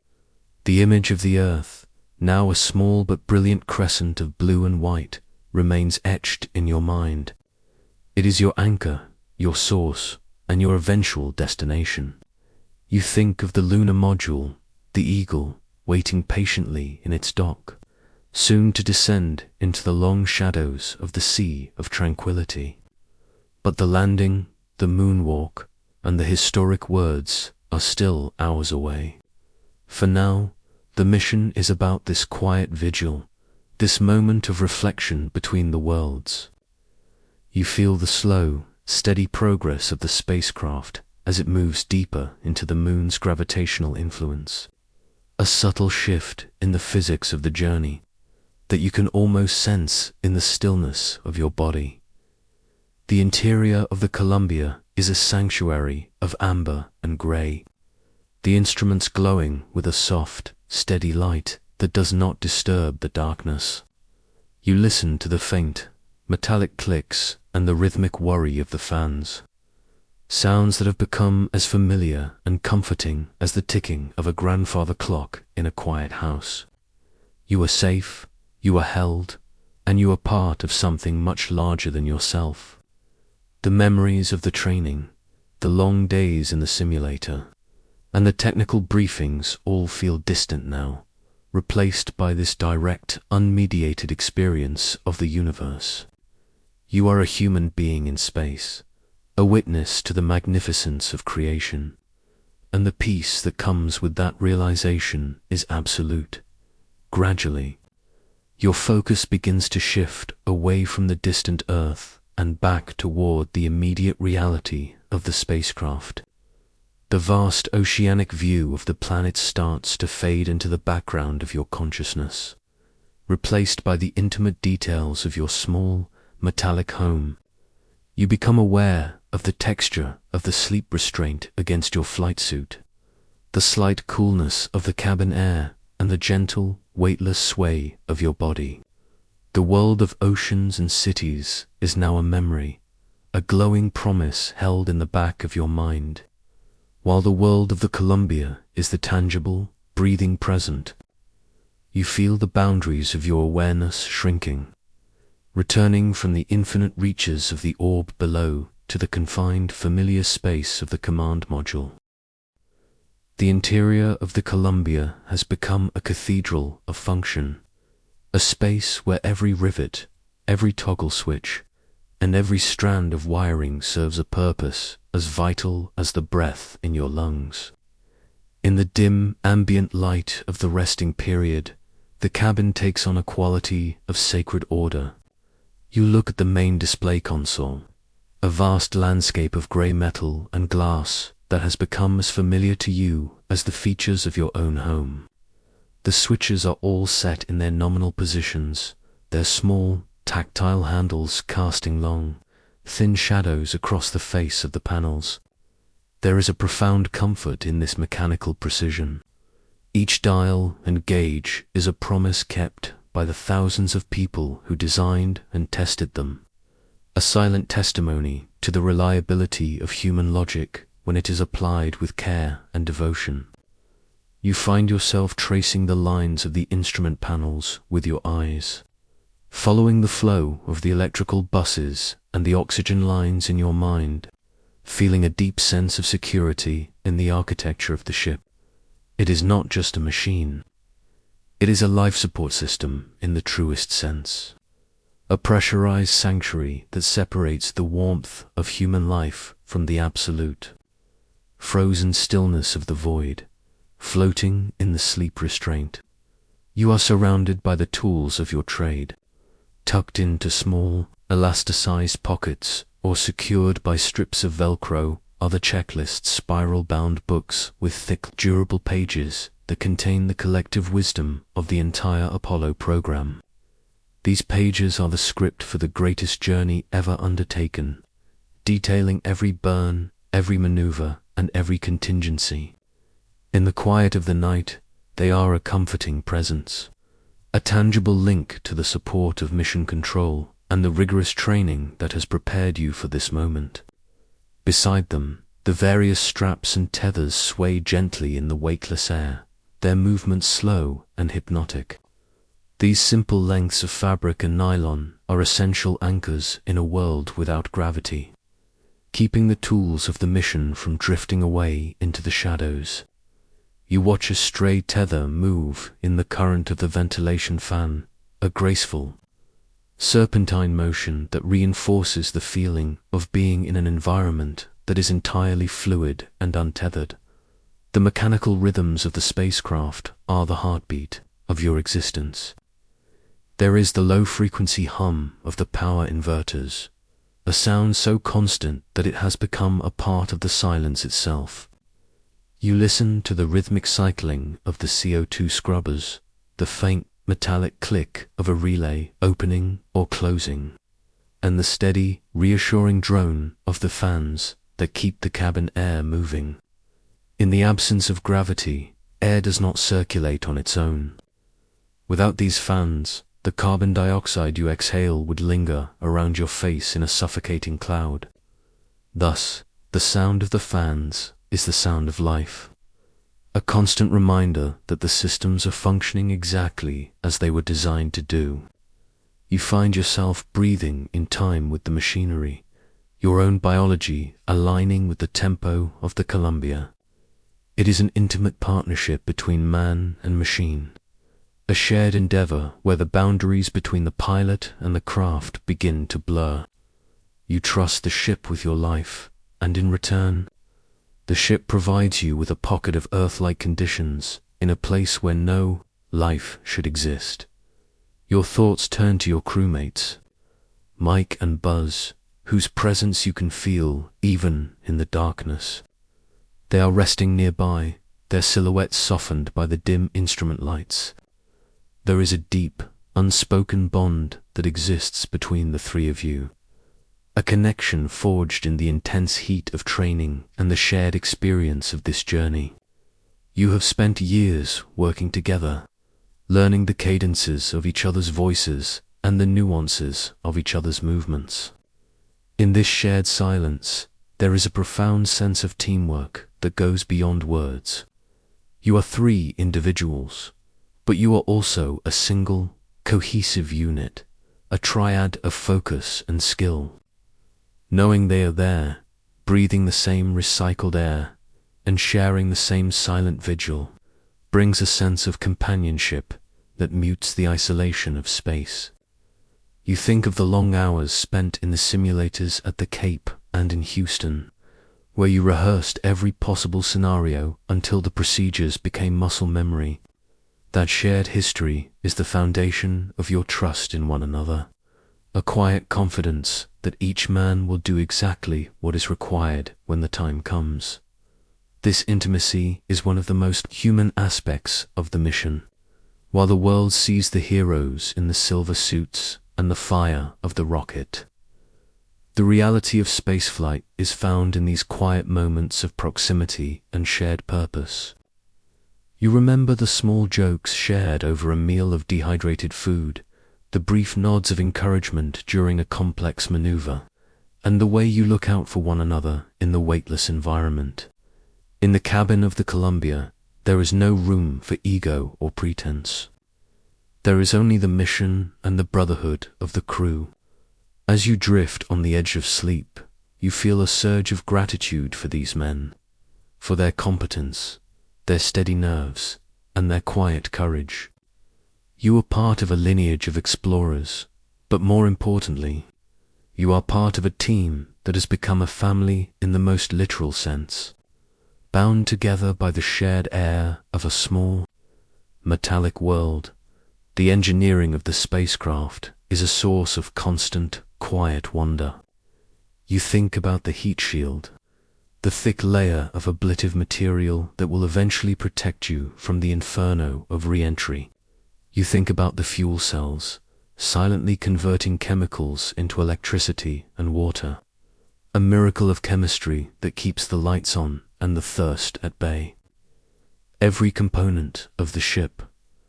The image of the Earth, now a small but brilliant crescent of blue and white, remains etched in your mind. It is your anchor, your source, and your eventual destination. You think of the lunar module, the Eagle, waiting patiently in its dock, soon to descend into the long shadows of the Sea of Tranquility. But the landing, the moonwalk, and the historic words are still hours away. For now, the mission is about this quiet vigil, this moment of reflection between the worlds. You feel the slow, steady progress of the spacecraft as it moves deeper into the moon's gravitational influence. A subtle shift in the physics of the journey, that you can almost sense in the stillness of your body. The interior of the Columbia is a sanctuary of amber and grey, the instruments glowing with a soft, steady light that does not disturb the darkness. You listen to the faint, metallic clicks and the rhythmic whirr of the fans, sounds that have become as familiar and comforting as the ticking of a grandfather clock in a quiet house. You are safe, you are held, and you are part of something much larger than yourself. The memories of the training, the long days in the simulator, and the technical briefings all feel distant now, replaced by this direct, unmediated experience of the universe. You are a human being in space, a witness to the magnificence of creation, and the peace that comes with that realization is absolute. Gradually, your focus begins to shift away from the distant Earth and back toward the immediate reality of the spacecraft. The vast oceanic view of the planet starts to fade into the background of your consciousness, replaced by the intimate details of your small, metallic home. You become aware of the texture of the sleep restraint against your flight suit, the slight coolness of the cabin air, and the gentle, weightless sway of your body. The world of oceans and cities is now a memory, a glowing promise held in the back of your mind, while the world of the Columbia is the tangible, breathing present. You feel the boundaries of your awareness shrinking, returning from the infinite reaches of the orb below to the confined, familiar space of the command module. The interior of the Columbia has become a cathedral of function, a space where every rivet, every toggle switch, and every strand of wiring serves a purpose as vital as the breath in your lungs. In the dim, ambient light of the resting period, the cabin takes on a quality of sacred order. You look at the main display console, a vast landscape of grey metal and glass that has become as familiar to you as the features of your own home. The switches are all set in their nominal positions, their small, tactile handles casting long, thin shadows across the face of the panels. There is a profound comfort in this mechanical precision. Each dial and gauge is a promise kept by the thousands of people who designed and tested them, a silent testimony to the reliability of human logic when it is applied with care and devotion. You find yourself tracing the lines of the instrument panels with your eyes, following the flow of the electrical buses and the oxygen lines in your mind, feeling a deep sense of security in the architecture of the ship. It is not just a machine. It is a life support system in the truest sense, a pressurized sanctuary that separates the warmth of human life from the absolute, frozen stillness of the void, floating in the sleep restraint. You are surrounded by the tools of your trade, tucked into small, elasticized pockets or secured by strips of Velcro are the checklists, spiral-bound books with thick, durable pages that contain the collective wisdom of the entire Apollo program. These pages are the script for the greatest journey ever undertaken, detailing every burn, every maneuver, and every contingency. In the quiet of the night, they are a comforting presence, a tangible link to the support of mission control and the rigorous training that has prepared you for this moment. Beside them, the various straps and tethers sway gently in the weightless air, their movements slow and hypnotic. These simple lengths of fabric and nylon are essential anchors in a world without gravity, keeping the tools of the mission from drifting away into the shadows. You watch a stray tether move in the current of the ventilation fan, a graceful, serpentine motion that reinforces the feeling of being in an environment that is entirely fluid and untethered. The mechanical rhythms of the spacecraft are the heartbeat of your existence. There is the low-frequency hum of the power inverters, a sound so constant that it has become a part of the silence itself. You listen to the rhythmic cycling of the CO2 scrubbers, the faint, metallic click of a relay opening or closing, and the steady, reassuring drone of the fans that keep the cabin air moving. In the absence of gravity, air does not circulate on its own. Without these fans, the carbon dioxide you exhale would linger around your face in a suffocating cloud. Thus, the sound of the fans is the sound of life, a constant reminder that the systems are functioning exactly as they were designed to do. You find yourself breathing in time with the machinery, your own biology aligning with the tempo of the Columbia. It is an intimate partnership between man and machine, a shared endeavor where the boundaries between the pilot and the craft begin to blur. You trust the ship with your life, and in return, the ship provides you with a pocket of Earth-like conditions in a place where no life should exist. Your thoughts turn to your crewmates, Mike and Buzz, whose presence you can feel even in the darkness. They are resting nearby, their silhouettes softened by the dim instrument lights. There is a deep, unspoken bond that exists between the three of you, a connection forged in the intense heat of training and the shared experience of this journey. You have spent years working together, learning the cadences of each other's voices and the nuances of each other's movements. In this shared silence, there is a profound sense of teamwork that goes beyond words. You are three individuals, but you are also a single, cohesive unit, a triad of focus and skill. Knowing they are there, breathing the same recycled air, and sharing the same silent vigil, brings a sense of companionship that mutes the isolation of space. You think of the long hours spent in the simulators at the Cape and in Houston, where you rehearsed every possible scenario until the procedures became muscle memory. That shared history is the foundation of your trust in one another, a quiet confidence that each man will do exactly what is required when the time comes. This intimacy is one of the most human aspects of the mission. While the world sees the heroes in the silver suits and the fire of the rocket, the reality of spaceflight is found in these quiet moments of proximity and shared purpose. You remember the small jokes shared over a meal of dehydrated food, the brief nods of encouragement during a complex maneuver, and the way you look out for one another in the weightless environment. In the cabin of the Columbia, there is no room for ego or pretense. There is only the mission and the brotherhood of the crew. As you drift on the edge of sleep, you feel a surge of gratitude for these men, for their competence, their steady nerves, and their quiet courage. You are part of a lineage of explorers, but more importantly, you are part of a team that has become a family in the most literal sense, bound together by the shared air of a small, metallic world. The engineering of the spacecraft is a source of constant, quiet wonder. You think about the heat shield, the thick layer of ablative material that will eventually protect you from the inferno of re-entry. You think about the fuel cells, silently converting chemicals into electricity and water, a miracle of chemistry that keeps the lights on and the thirst at bay. Every component of the ship,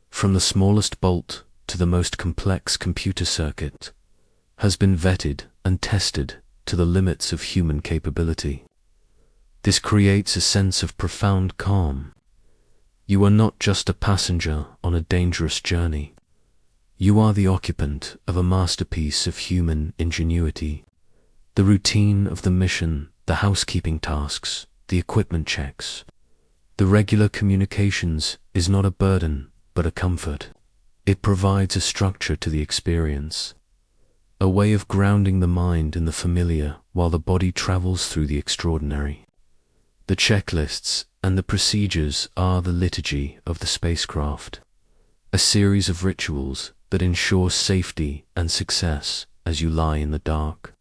from the smallest bolt to the most complex computer circuit, has been vetted and tested to the limits of human capability. This creates a sense of profound calm. You are not just a passenger on a dangerous journey. You are the occupant of a masterpiece of human ingenuity. The routine of the mission, the housekeeping tasks, the equipment checks, the regular communications is not a burden, but a comfort. It provides a structure to the experience, a way of grounding the mind in the familiar while the body travels through the extraordinary. The checklists and the procedures are the liturgy of the spacecraft, a series of rituals that ensure safety and success as you lie in the dark.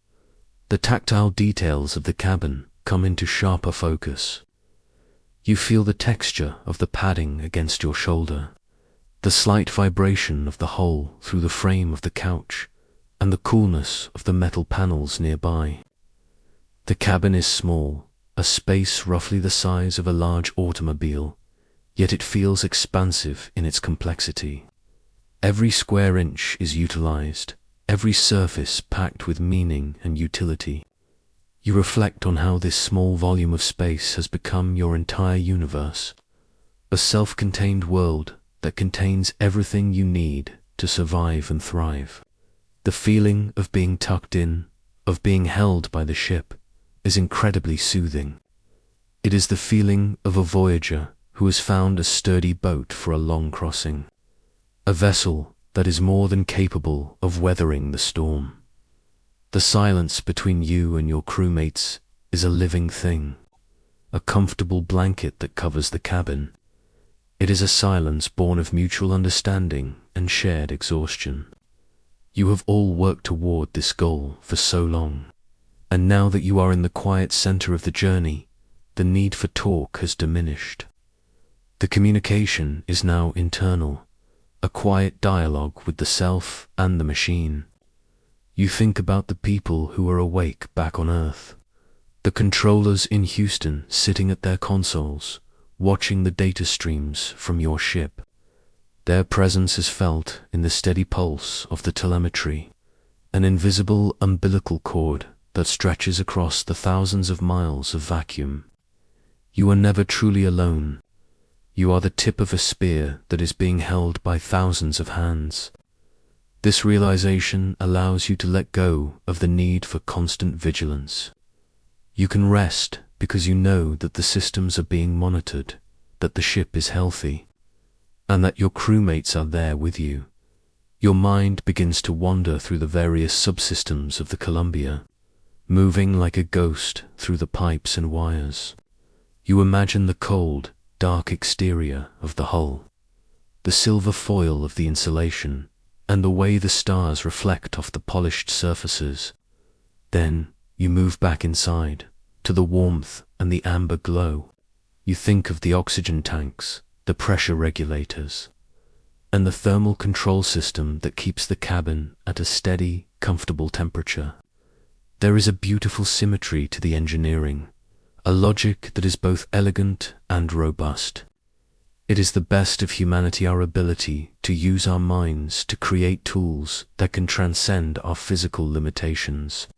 The tactile details of the cabin come into sharper focus. You feel the texture of the padding against your shoulder, the slight vibration of the hole through the frame of the couch, and the coolness of the metal panels nearby. The cabin is small, a space roughly the size of a large automobile, yet it feels expansive in its complexity. Every square inch is utilized, every surface packed with meaning and utility. You reflect on how this small volume of space has become your entire universe, a self-contained world that contains everything you need to survive and thrive. The feeling of being tucked in, of being held by the ship, is incredibly soothing. It is the feeling of a voyager who has found a sturdy boat for a long crossing, a vessel that is more than capable of weathering the storm. The silence between you and your crewmates is a living thing, a comfortable blanket that covers the cabin. It is a silence born of mutual understanding and shared exhaustion. You have all worked toward this goal for so long, and now that you are in the quiet center of the journey, the need for talk has diminished. The communication is now internal, a quiet dialogue with the self and the machine. You think about the people who are awake back on Earth, the controllers in Houston sitting at their consoles, watching the data streams from your ship. Their presence is felt in the steady pulse of the telemetry, an invisible umbilical cord that stretches across the thousands of miles of vacuum. You are never truly alone. You are the tip of a spear that is being held by thousands of hands. This realization allows you to let go of the need for constant vigilance. You can rest because you know that the systems are being monitored, that the ship is healthy, and that your crewmates are there with you. Your mind begins to wander through the various subsystems of the Columbia, moving like a ghost through the pipes and wires. You imagine the cold, dark exterior of the hull, the silver foil of the insulation, and the way the stars reflect off the polished surfaces. Then you move back inside, to the warmth and the amber glow. You think of the oxygen tanks, the pressure regulators, and the thermal control system that keeps the cabin at a steady, comfortable temperature. There is a beautiful symmetry to the engineering, a logic that is both elegant and robust. It is the best of humanity, our ability to use our minds to create tools that can transcend our physical limitations.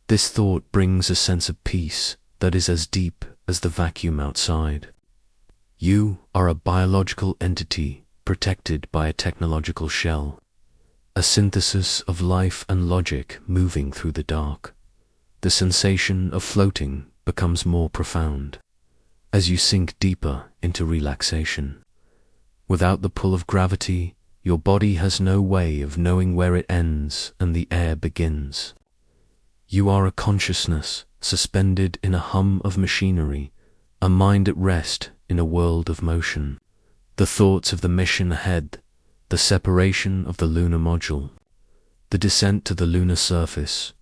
This thought brings a sense of peace that is as deep as the vacuum outside. You are a biological entity protected by a technological shell, a synthesis of life and logic moving through the dark. The sensation of floating becomes more profound as you sink deeper into relaxation. Without the pull of gravity, your body has no way of knowing where it ends and the air begins. You are a consciousness suspended in a hum of machinery, a mind at rest in a world of motion. The thoughts of the mission ahead, the separation of the lunar module, the descent to the lunar surface,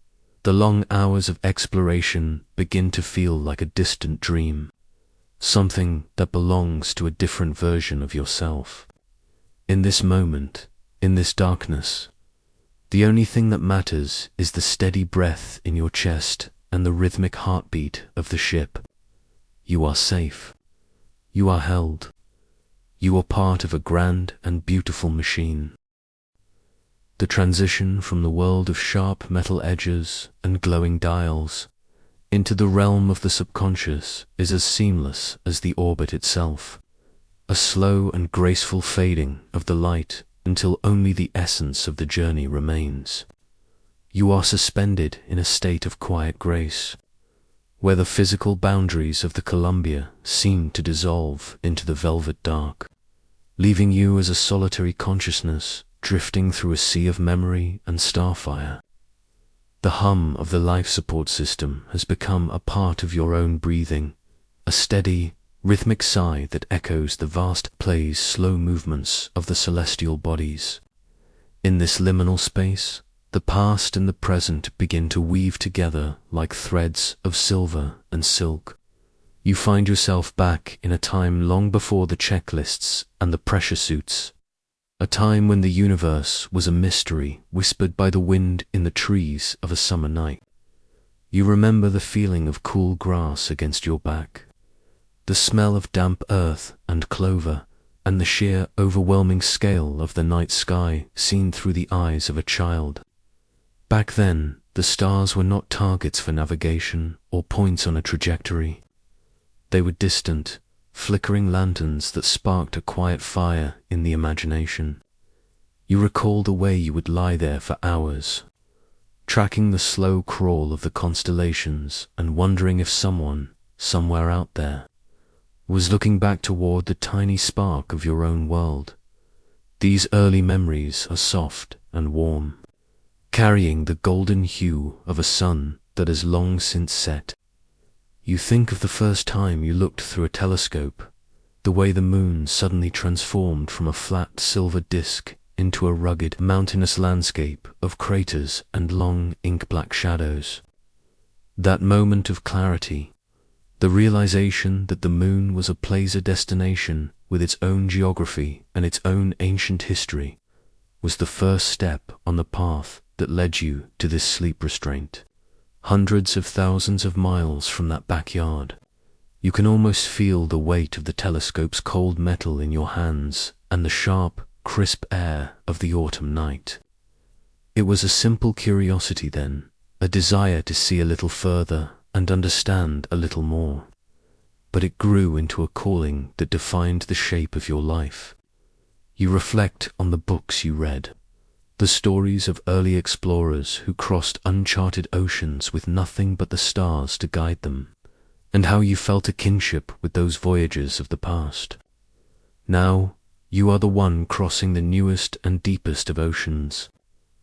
the long hours of exploration begin to feel like a distant dream, something that belongs to a different version of yourself. In this moment, in this darkness, the only thing that matters is the steady breath in your chest and the rhythmic heartbeat of the ship. You are safe. You are held. You are part of a grand and beautiful machine. The transition from the world of sharp metal edges and glowing dials into the realm of the subconscious is as seamless as the orbit itself, a slow and graceful fading of the light until only the essence of the journey remains. You are suspended in a state of quiet grace, where the physical boundaries of the Columbia seem to dissolve into the velvet dark, leaving you as a solitary consciousness drifting through a sea of memory and starfire. The hum of the life support system has become a part of your own breathing, a steady, rhythmic sigh that echoes the vast plays slow movements of the celestial bodies. In this liminal space, the past and the present begin to weave together like threads of silver and silk. You find yourself back in a time long before the checklists and the pressure suits a time when the universe was a mystery whispered by the wind in the trees of a summer night. You remember the feeling of cool grass against your back, the smell of damp earth and clover, and the sheer, overwhelming scale of the night sky seen through the eyes of a child. Back then, the stars were not targets for navigation or points on a trajectory. They were distant, flickering lanterns that sparked a quiet fire in the imagination. You recall the way you would lie there for hours, tracking the slow crawl of the constellations and wondering if someone, somewhere out there, was looking back toward the tiny spark of your own world. These early memories are soft and warm, carrying the golden hue of a sun that has long since set. You think of the first time you looked through a telescope, the way the moon suddenly transformed from a flat silver disk into a rugged, mountainous landscape of craters and long, ink-black shadows. That moment of clarity, the realization that the moon was a placer destination with its own geography and its own ancient history, was the first step on the path that led you to this sleep restraint. Hundreds of thousands of miles from that backyard, you can almost feel the weight of the telescope's cold metal in your hands and the sharp, crisp air of the autumn night. It was a simple curiosity then, a desire to see a little further and understand a little more. But it grew into a calling that defined the shape of your life. You reflect on the books you read, the stories of early explorers who crossed uncharted oceans with nothing but the stars to guide them, and how you felt a kinship with those voyagers of the past. Now, you are the one crossing the newest and deepest of oceans,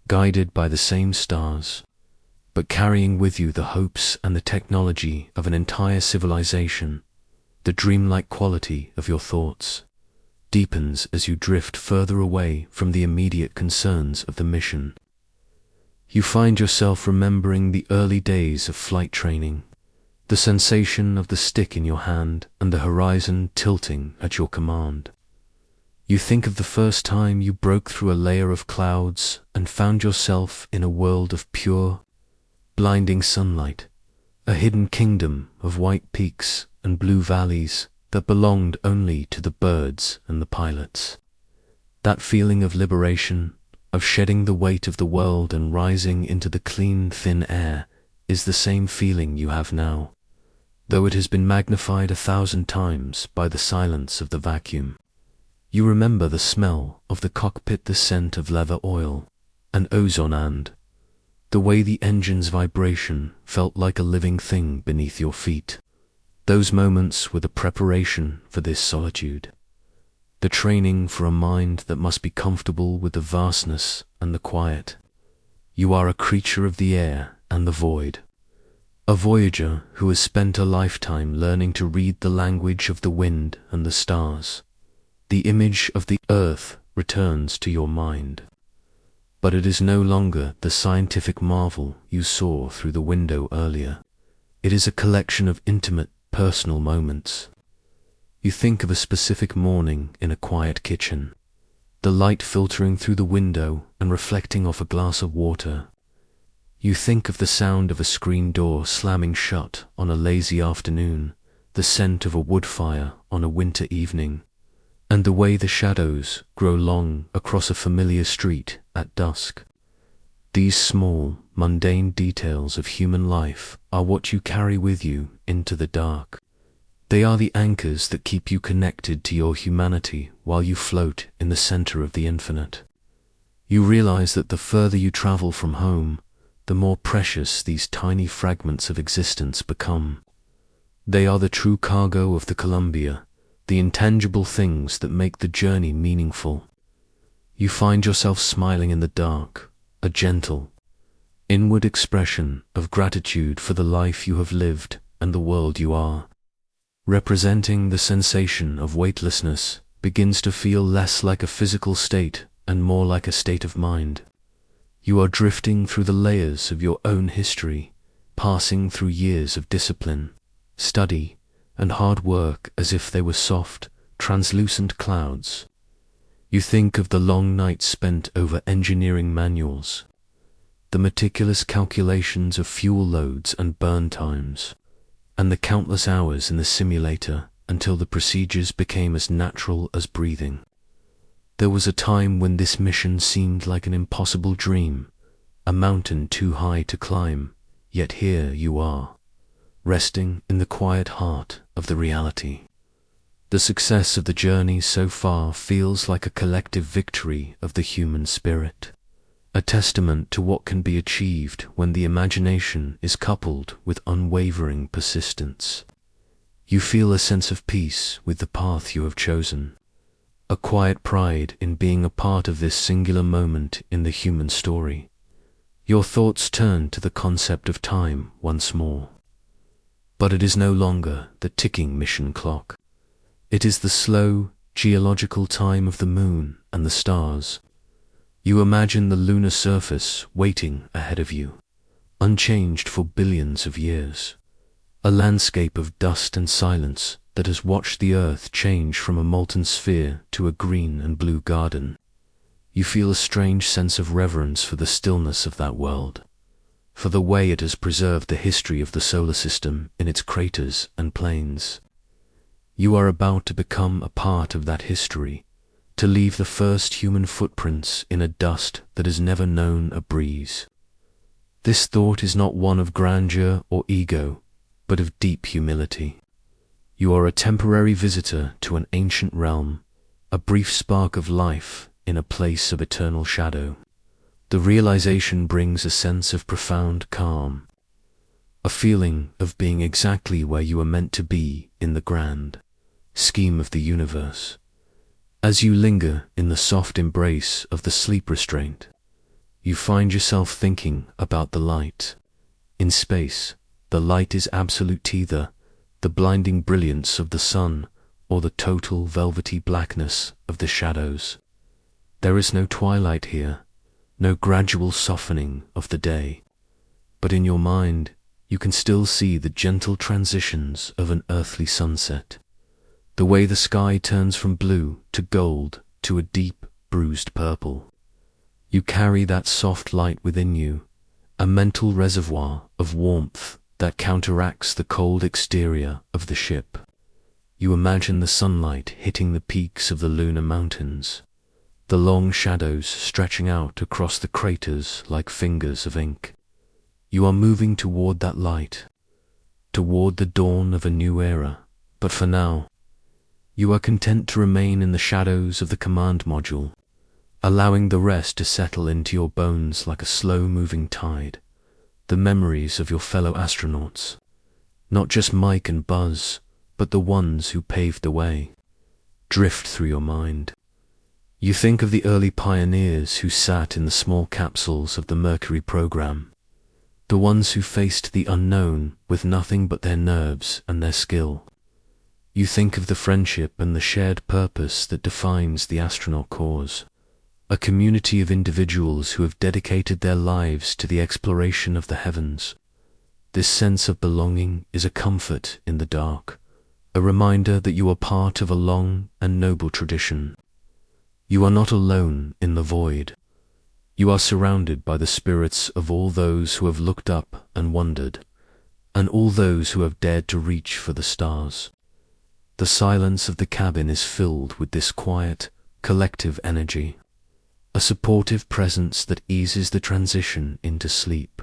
guided by the same stars, but carrying with you the hopes and the technology of an entire civilization. The dreamlike quality of your thoughts deepens as you drift further away from the immediate concerns of the mission. You find yourself remembering the early days of flight training, the sensation of the stick in your hand and the horizon tilting at your command. You think of the first time you broke through a layer of clouds and found yourself in a world of pure, blinding sunlight, a hidden kingdom of white peaks and blue valleys that belonged only to the birds and the pilots. That feeling of liberation, of shedding the weight of the world and rising into the clean, thin air, is the same feeling you have now, though it has been magnified 1,000 times by the silence of the vacuum. You remember the smell of the cockpit, the scent of leather oil and ozone, and the way the engine's vibration felt like a living thing beneath your feet. Those moments were the preparation for this solitude, the training for a mind that must be comfortable with the vastness and the quiet. You are a creature of the air and the void, a voyager who has spent a lifetime learning to read the language of the wind and the stars. The image of the earth returns to your mind, but it is no longer the scientific marvel you saw through the window earlier. It is a collection of intimate, personal moments. You think of a specific morning in a quiet kitchen, the light filtering through the window and reflecting off a glass of water. You think of the sound of a screen door slamming shut on a lazy afternoon, the scent of a wood fire on a winter evening, and the way the shadows grow long across a familiar street at dusk. These small, mundane details of human life are what you carry with you into the dark. They are the anchors that keep you connected to your humanity while you float in the center of the infinite. You realize that the further you travel from home, the more precious these tiny fragments of existence become. They are the true cargo of the Columbia, the intangible things that make the journey meaningful. You find yourself smiling in the dark, a gentle, inward expression of gratitude for the life you have lived and the world you are. Representing the sensation of weightlessness begins to feel less like a physical state and more like a state of mind. You are drifting through the layers of your own history, passing through years of discipline, study, and hard work as if they were soft, translucent clouds. You think of the long nights spent over engineering manuals, the meticulous calculations of fuel loads and burn times, and the countless hours in the simulator until the procedures became as natural as breathing. There was a time when this mission seemed like an impossible dream, a mountain too high to climb, yet here you are, resting in the quiet heart of the reality. The success of the journey so far feels like a collective victory of the human spirit, a testament to what can be achieved when the imagination is coupled with unwavering persistence. You feel a sense of peace with the path you have chosen, a quiet pride in being a part of this singular moment in the human story. Your thoughts turn to the concept of time once more. But it is no longer the ticking mission clock. It is the slow, geological time of the moon and the stars. You imagine the lunar surface waiting ahead of you, unchanged for billions of years, a landscape of dust and silence that has watched the Earth change from a molten sphere to a green and blue garden. You feel a strange sense of reverence for the stillness of that world, for the way it has preserved the history of the solar system in its craters and plains. You are about to become a part of that history, to leave the first human footprints in a dust that has never known a breeze. This thought is not one of grandeur or ego, but of deep humility. You are a temporary visitor to an ancient realm, a brief spark of life in a place of eternal shadow. The realization brings a sense of profound calm, a feeling of being exactly where you are meant to be in the grand scheme of the universe. As you linger in the soft embrace of the sleep restraint, you find yourself thinking about the light. In space, the light is absolute, either the blinding brilliance of the sun or the total velvety blackness of the shadows. There is no twilight here, no gradual softening of the day, but in your mind you can still see the gentle transitions of an earthly sunset, the way the sky turns from blue to gold to a deep, bruised purple. You carry that soft light within you, a mental reservoir of warmth that counteracts the cold exterior of the ship. You imagine the sunlight hitting the peaks of the lunar mountains, the long shadows stretching out across the craters like fingers of ink. You are moving toward that light, toward the dawn of a new era, but for now, you are content to remain in the shadows of the command module, allowing the rest to settle into your bones like a slow-moving tide, the memories of your fellow astronauts, not just Mike and Buzz, but the ones who paved the way, drift through your mind. You think of the early pioneers who sat in the small capsules of the Mercury program, the ones who faced the unknown with nothing but their nerves and their skill. You think of the friendship and the shared purpose that defines the astronaut cause, a community of individuals who have dedicated their lives to the exploration of the heavens. This sense of belonging is a comfort in the dark, a reminder that you are part of a long and noble tradition. You are not alone in the void. You are surrounded by the spirits of all those who have looked up and wondered, and all those who have dared to reach for the stars. The silence of the cabin is filled with this quiet, collective energy, a supportive presence that eases the transition into sleep.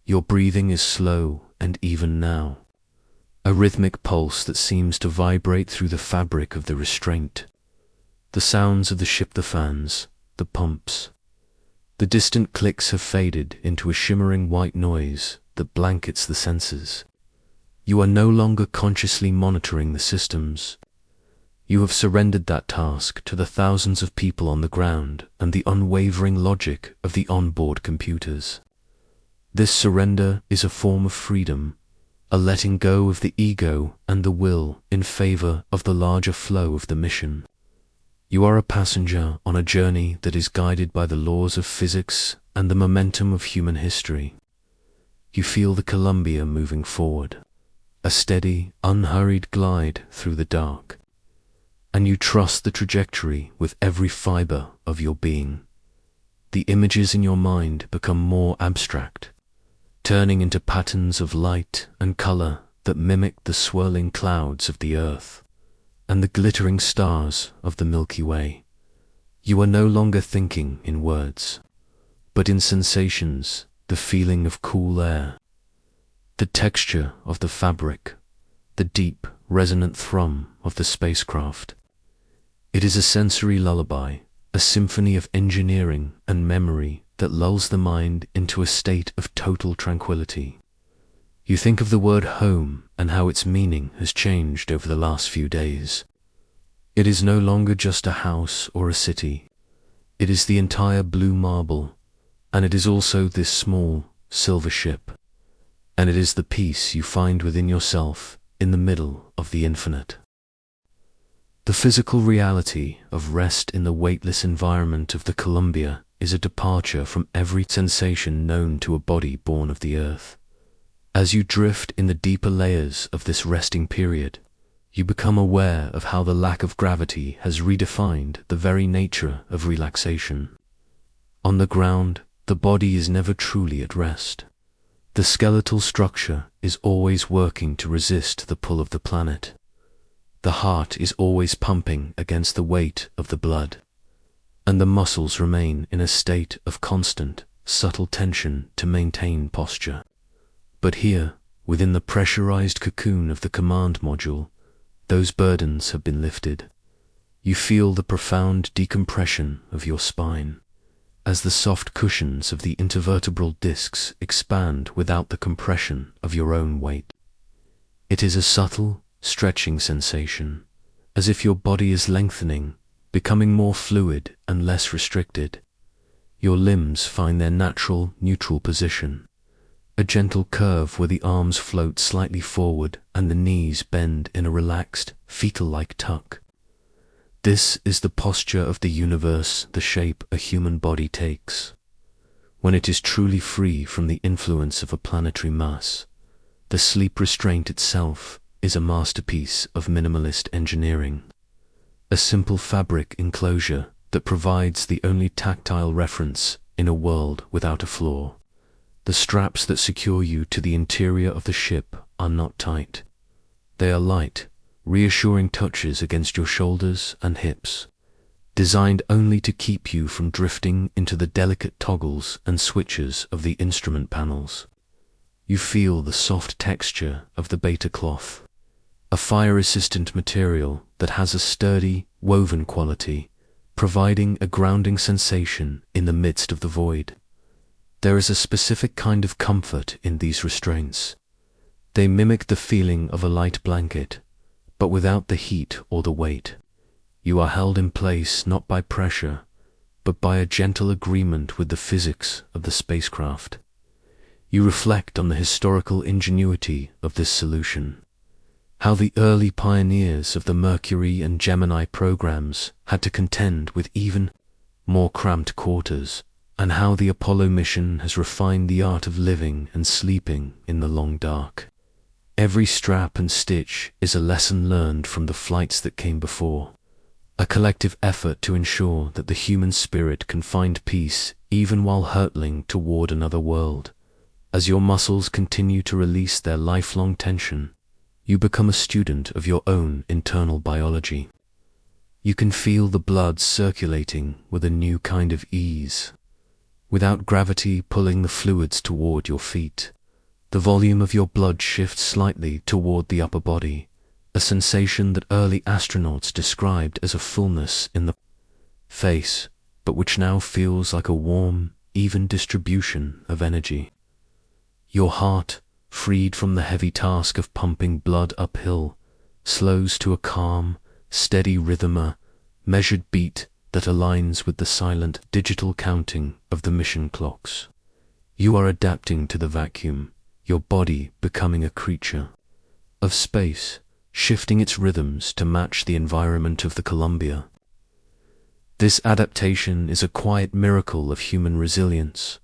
Your breathing is slow and even now, a rhythmic pulse that seems to vibrate through the fabric of the restraint. The sounds of the ship, the fans, the pumps, the distant clicks have faded into a shimmering white noise that blankets the senses. You are no longer consciously monitoring the systems. You have surrendered that task to the thousands of people on the ground and the unwavering logic of the onboard computers. This surrender is a form of freedom, a letting go of the ego and the will in favor of the larger flow of the mission. You are a passenger on a journey that is guided by the laws of physics and the momentum of human history. You feel the Columbia moving forward, a steady, unhurried glide through the dark. and you trust the trajectory with every fiber of your being. The images in your mind become more abstract, turning into patterns of light and color that mimic the swirling clouds of the earth and the glittering stars of the Milky Way. You are no longer thinking in words, but in sensations, the feeling of cool air, the texture of the fabric, the deep, resonant thrum of the spacecraft. It is a sensory lullaby, a symphony of engineering and memory that lulls the mind into a state of total tranquility. You think of the word home and how its meaning has changed over the last few days. It is no longer just a house or a city. It is the entire blue marble, and it is also this small silver ship, and it is the peace you find within yourself in the middle of the infinite. The physical reality of rest in the weightless environment of the Columbia is a departure from every sensation known to a body born of the earth. As you drift in the deeper layers of this resting period, you become aware of how the lack of gravity has redefined the very nature of relaxation. On the ground, the body is never truly at rest. The skeletal structure is always working to resist the pull of the planet. The heart is always pumping against the weight of the blood, and the muscles remain in a state of constant, subtle tension to maintain posture. But here, within the pressurized cocoon of the command module, those burdens have been lifted. You feel the profound decompression of your spine, as the soft cushions of the intervertebral discs expand without the compression of your own weight. It is a subtle, stretching sensation, as if your body is lengthening, becoming more fluid and less restricted. Your limbs find their natural, neutral position, a gentle curve where the arms float slightly forward and the knees bend in a relaxed, fetal-like tuck. This is the posture of the universe, the shape a human body takes, when it is truly free from the influence of a planetary mass. The sleep restraint itself is a masterpiece of minimalist engineering, a simple fabric enclosure that provides the only tactile reference in a world without a floor. The straps that secure you to the interior of the ship are not tight. They are light, reassuring touches against your shoulders and hips, designed only to keep you from drifting into the delicate toggles and switches of the instrument panels. You feel the soft texture of the beta cloth, a fire-resistant material that has a sturdy, woven quality, providing a grounding sensation in the midst of the void. There is a specific kind of comfort in these restraints. They mimic the feeling of a light blanket, but without the heat or the weight. You are held in place not by pressure, but by a gentle agreement with the physics of the spacecraft. You reflect on the historical ingenuity of this solution, how the early pioneers of the Mercury and Gemini programs had to contend with even more cramped quarters, and how the Apollo mission has refined the art of living and sleeping in the long dark. Every strap and stitch is a lesson learned from the flights that came before, a collective effort to ensure that the human spirit can find peace even while hurtling toward another world. As your muscles continue to release their lifelong tension, you become a student of your own internal biology. You can feel the blood circulating with a new kind of ease, without gravity pulling the fluids toward your feet. The volume of your blood shifts slightly toward the upper body, a sensation that early astronauts described as a fullness in the face, but which now feels like a warm, even distribution of energy. Your heart, freed from the heavy task of pumping blood uphill, slows to a calm, steady rhythm, a measured beat that aligns with the silent digital counting of the mission clocks. You are adapting to the vacuum, your body becoming a creature of space, shifting its rhythms to match the environment of the Columbia. This adaptation is a quiet miracle of human resilience,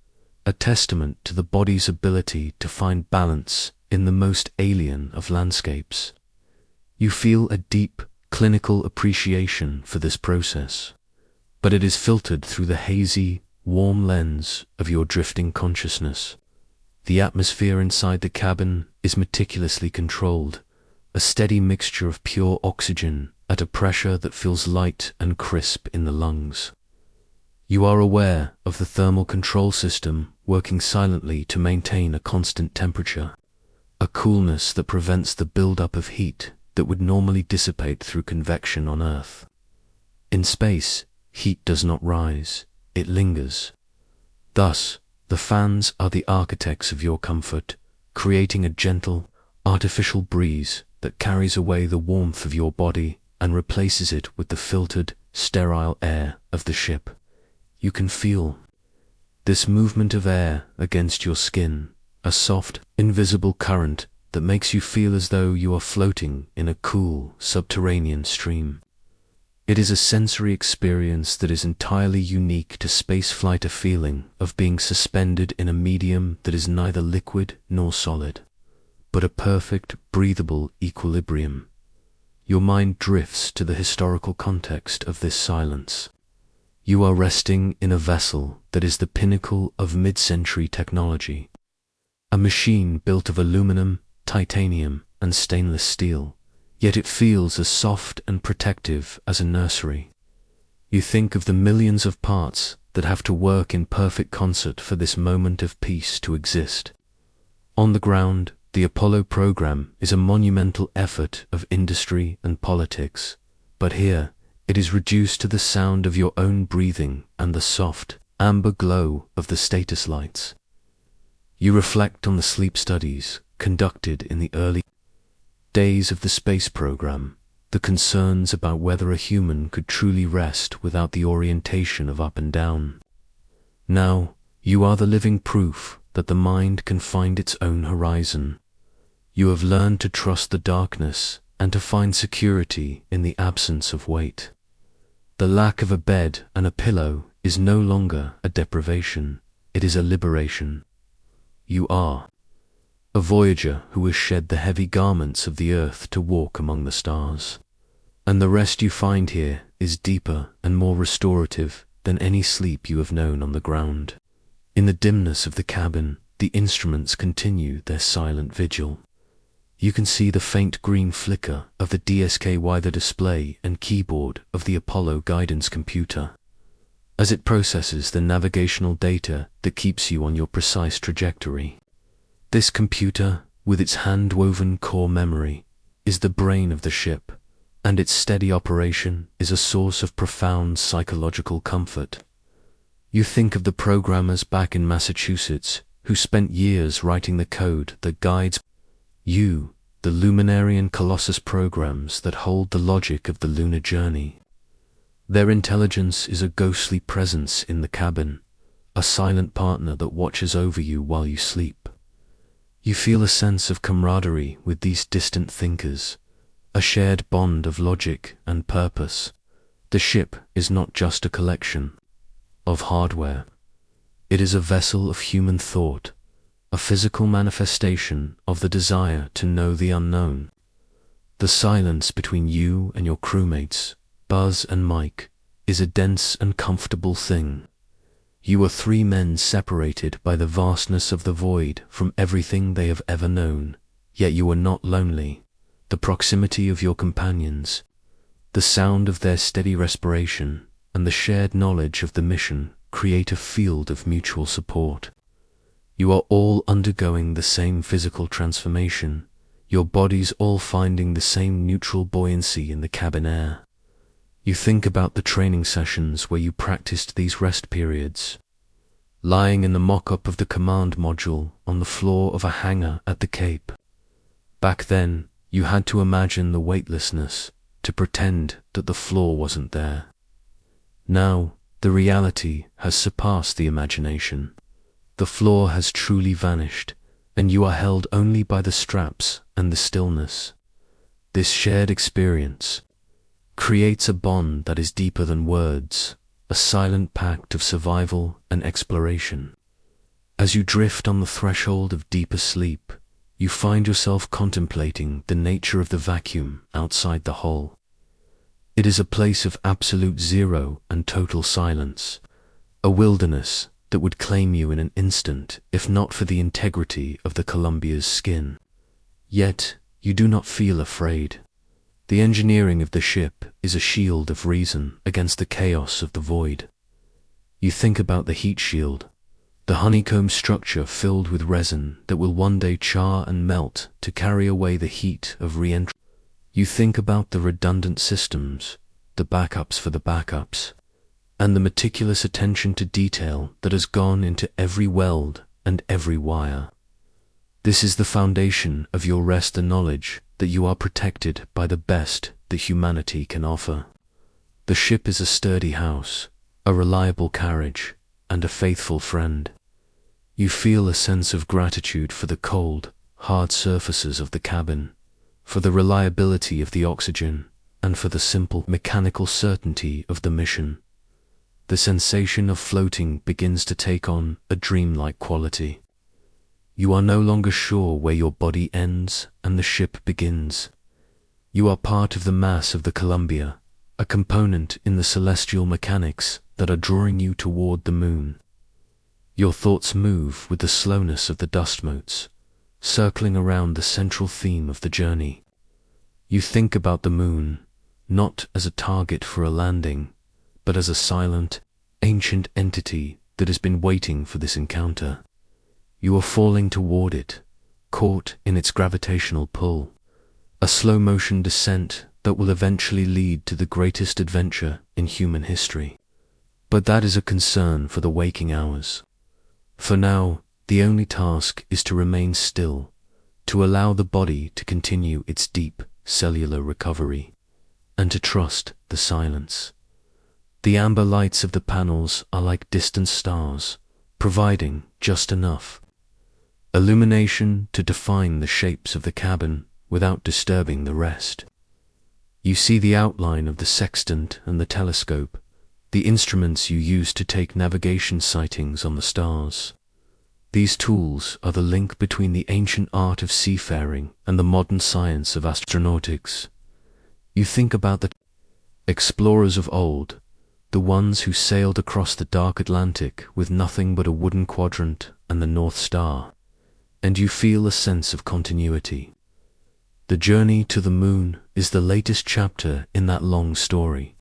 a testament to the body's ability to find balance in the most alien of landscapes. You feel a deep, clinical appreciation for this process, but it is filtered through the hazy, warm lens of your drifting consciousness. The atmosphere inside the cabin is meticulously controlled, a steady mixture of pure oxygen at a pressure that feels light and crisp in the lungs. You are aware of the thermal control system working silently to maintain a constant temperature, a coolness that prevents the buildup of heat that would normally dissipate through convection on Earth. In space, heat does not rise, it lingers. Thus, the fans are the architects of your comfort, creating a gentle, artificial breeze that carries away the warmth of your body and replaces it with the filtered, sterile air of the ship. You can feel this movement of air against your skin, a soft, invisible current that makes you feel as though you are floating in a cool, subterranean stream. It is a sensory experience that is entirely unique to spaceflight, a feeling of being suspended in a medium that is neither liquid nor solid, but a perfect, breathable equilibrium. Your mind drifts to the historical context of this silence. You are resting in a vessel that is the pinnacle of mid-century technology, a machine built of aluminum, titanium, and stainless steel, yet it feels as soft and protective as a nursery. You think of the millions of parts that have to work in perfect concert for this moment of peace to exist. On the ground, the Apollo program is a monumental effort of industry and politics, but here it is reduced to the sound of your own breathing and the soft, amber glow of the status lights. You reflect on the sleep studies conducted in the early days of the space program, the concerns about whether a human could truly rest without the orientation of up and down. Now, you are the living proof that the mind can find its own horizon. You have learned to trust the darkness and to find security in the absence of weight. The lack of a bed and a pillow is no longer a deprivation, it is a liberation. You are a voyager who has shed the heavy garments of the earth to walk among the stars. And the rest you find here is deeper and more restorative than any sleep you have known on the ground. In the dimness of the cabin, the instruments continue their silent vigil. You can see the faint green flicker of the DSKY, the display and keyboard of the Apollo guidance computer, as it processes the navigational data that keeps you on your precise trajectory. This computer, with its hand-woven core memory, is the brain of the ship, and its steady operation is a source of profound psychological comfort. You think of the programmers back in Massachusetts who spent years writing the code that guides you, the Luminary and Colossus programs that hold the logic of the lunar journey. Their intelligence is a ghostly presence in the cabin, a silent partner that watches over you while you sleep. You feel a sense of camaraderie with these distant thinkers, a shared bond of logic and purpose. The ship is not just a collection of hardware. It is a vessel of human thought, a physical manifestation of the desire to know the unknown. The silence between you and your crewmates, Buzz and Mike, is a dense and comfortable thing. You are three men separated by the vastness of the void from everything they have ever known, yet you are not lonely. The proximity of your companions, the sound of their steady respiration, and the shared knowledge of the mission create a field of mutual support. You are all undergoing the same physical transformation, your bodies all finding the same neutral buoyancy in the cabin air. You think about the training sessions where you practiced these rest periods, lying in the mock-up of the command module on the floor of a hangar at the Cape. Back then, you had to imagine the weightlessness, to pretend that the floor wasn't there. Now, the reality has surpassed the imagination. The floor has truly vanished, and you are held only by the straps and the stillness. This shared experience creates a bond that is deeper than words, a silent pact of survival and exploration. As you drift on the threshold of deeper sleep, you find yourself contemplating the nature of the vacuum outside the hull. It is a place of absolute zero and total silence, a wilderness that would claim you in an instant if not for the integrity of the Columbia's skin. Yet, you do not feel afraid. The engineering of the ship is a shield of reason against the chaos of the void. You think about the heat shield, the honeycomb structure filled with resin that will one day char and melt to carry away the heat of re-entry. You think about the redundant systems, the backups for the backups, and the meticulous attention to detail that has gone into every weld and every wire. This is the foundation of your rest, the knowledge that you are protected by the best that humanity can offer. The ship is a sturdy house, a reliable carriage, and a faithful friend. You feel a sense of gratitude for the cold, hard surfaces of the cabin, for the reliability of the oxygen, and for the simple mechanical certainty of the mission. The sensation of floating begins to take on a dreamlike quality. You are no longer sure where your body ends and the ship begins. You are part of the mass of the Columbia, a component in the celestial mechanics that are drawing you toward the moon. Your thoughts move with the slowness of the dust motes, circling around the central theme of the journey. You think about the moon, not as a target for a landing, but as a silent, ancient entity that has been waiting for this encounter. You are falling toward it, caught in its gravitational pull, a slow-motion descent that will eventually lead to the greatest adventure in human history. But that is a concern for the waking hours. For now, the only task is to remain still, to allow the body to continue its deep cellular recovery, and to trust the silence. The amber lights of the panels are like distant stars, providing just enough illumination to define the shapes of the cabin without disturbing the rest. You see the outline of the sextant and the telescope, the instruments you use to take navigation sightings on the stars. These tools are the link between the ancient art of seafaring and the modern science of astronautics. You think about the explorers of old, the ones who sailed across the dark Atlantic with nothing but a wooden quadrant and the North Star, and you feel a sense of continuity. The journey to the moon is the latest chapter in that long story,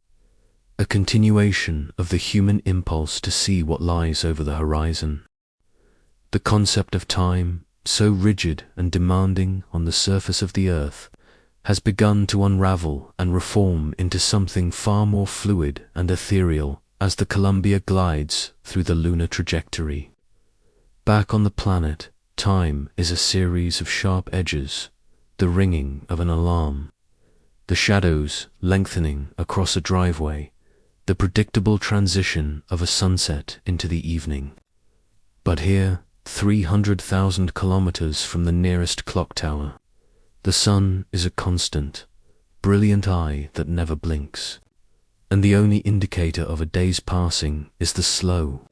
a continuation of the human impulse to see what lies over the horizon. The concept of time, so rigid and demanding on the surface of the earth, has begun to unravel and reform into something far more fluid and ethereal as the Columbia glides through the lunar trajectory. Back on the planet, time is a series of sharp edges, the ringing of an alarm, the shadows lengthening across a driveway, the predictable transition of a sunset into the evening. But here, 300,000 kilometers from the nearest clock tower, the sun is a constant, brilliant eye that never blinks, and the only indicator of a day's passing is the slow,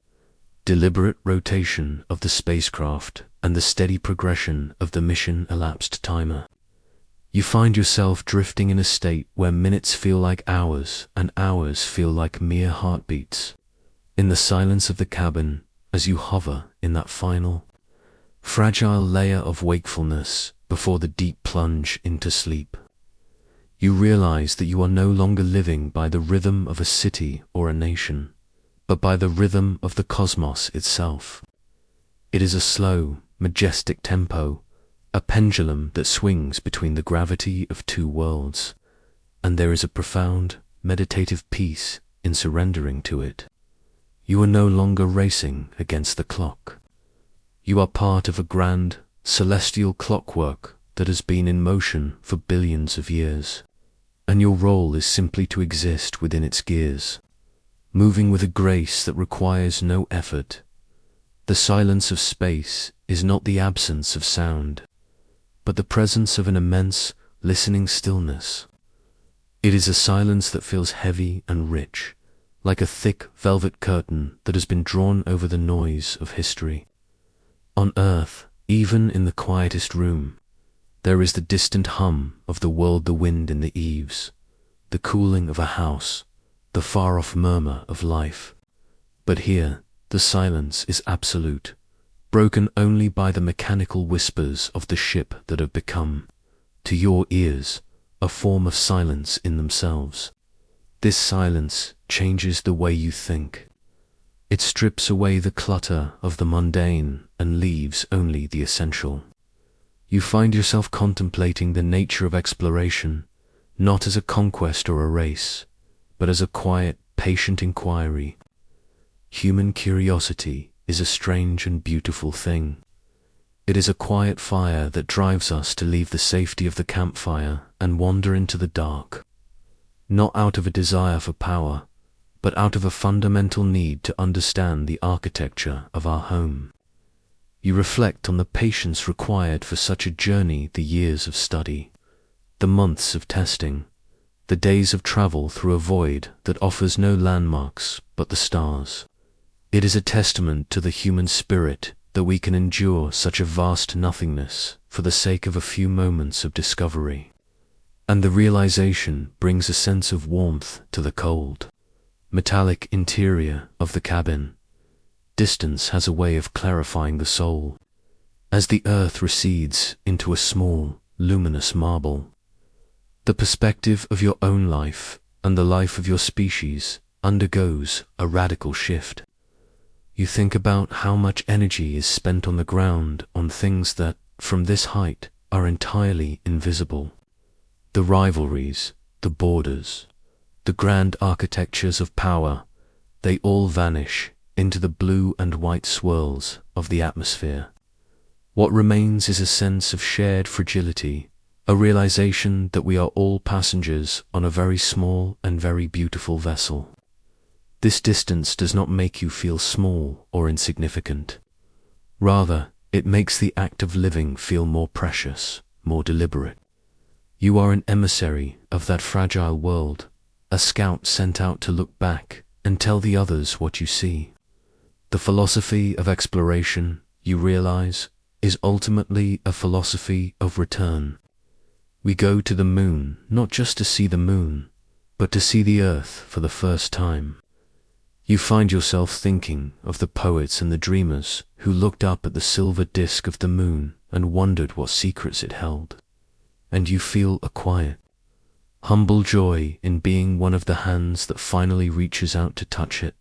deliberate rotation of the spacecraft and the steady progression of the mission-elapsed timer. You find yourself drifting in a state where minutes feel like hours and hours feel like mere heartbeats. In the silence of the cabin, as you hover in that final, fragile layer of wakefulness before the deep plunge into sleep, you realize that you are no longer living by the rhythm of a city or a nation, but by the rhythm of the cosmos itself. It is a slow, majestic tempo, a pendulum that swings between the gravity of two worlds, and there is a profound, meditative peace in surrendering to it. You are no longer racing against the clock. You are part of a grand, celestial clockwork that has been in motion for billions of years, and your role is simply to exist within its gears, moving with a grace that requires no effort. The silence of space is not the absence of sound, but the presence of an immense, listening stillness. It is a silence that feels heavy and rich, like a thick velvet curtain that has been drawn over the noise of history. On Earth, even in the quietest room, there is the distant hum of the world, the wind in the eaves, the cooling of a house, the far-off murmur of life. But here, the silence is absolute, broken only by the mechanical whispers of the ship that have become, to your ears, a form of silence in themselves. This silence changes the way you think. It strips away the clutter of the mundane and leaves only the essential. You find yourself contemplating the nature of exploration, not as a conquest or a race, but as a quiet, patient inquiry. Human curiosity is a strange and beautiful thing. It is a quiet fire that drives us to leave the safety of the campfire and wander into the dark, not out of a desire for power, but out of a fundamental need to understand the architecture of our home. You reflect on the patience required for such a journey, the years of study, the months of testing, the days of travel through a void that offers no landmarks but the stars. It is a testament to the human spirit that we can endure such a vast nothingness for the sake of a few moments of discovery. And the realization brings a sense of warmth to the cold, metallic interior of the cabin. Distance has a way of clarifying the soul. As the earth recedes into a small, luminous marble, the perspective of your own life and the life of your species undergoes a radical shift. You think about how much energy is spent on the ground on things that, from this height, are entirely invisible. The rivalries, the borders, the grand architectures of power, they all vanish into the blue and white swirls of the atmosphere. What remains is a sense of shared fragility, a realization that we are all passengers on a very small and very beautiful vessel. This distance does not make you feel small or insignificant. Rather, it makes the act of living feel more precious, more deliberate. You are an emissary of that fragile world, a scout sent out to look back and tell the others what you see. The philosophy of exploration, you realize, is ultimately a philosophy of return. We go to the moon not just to see the moon, but to see the earth for the first time. You find yourself thinking of the poets and the dreamers who looked up at the silver disk of the moon and wondered what secrets it held. And you feel a quiet, humble joy in being one of the hands that finally reaches out to touch it.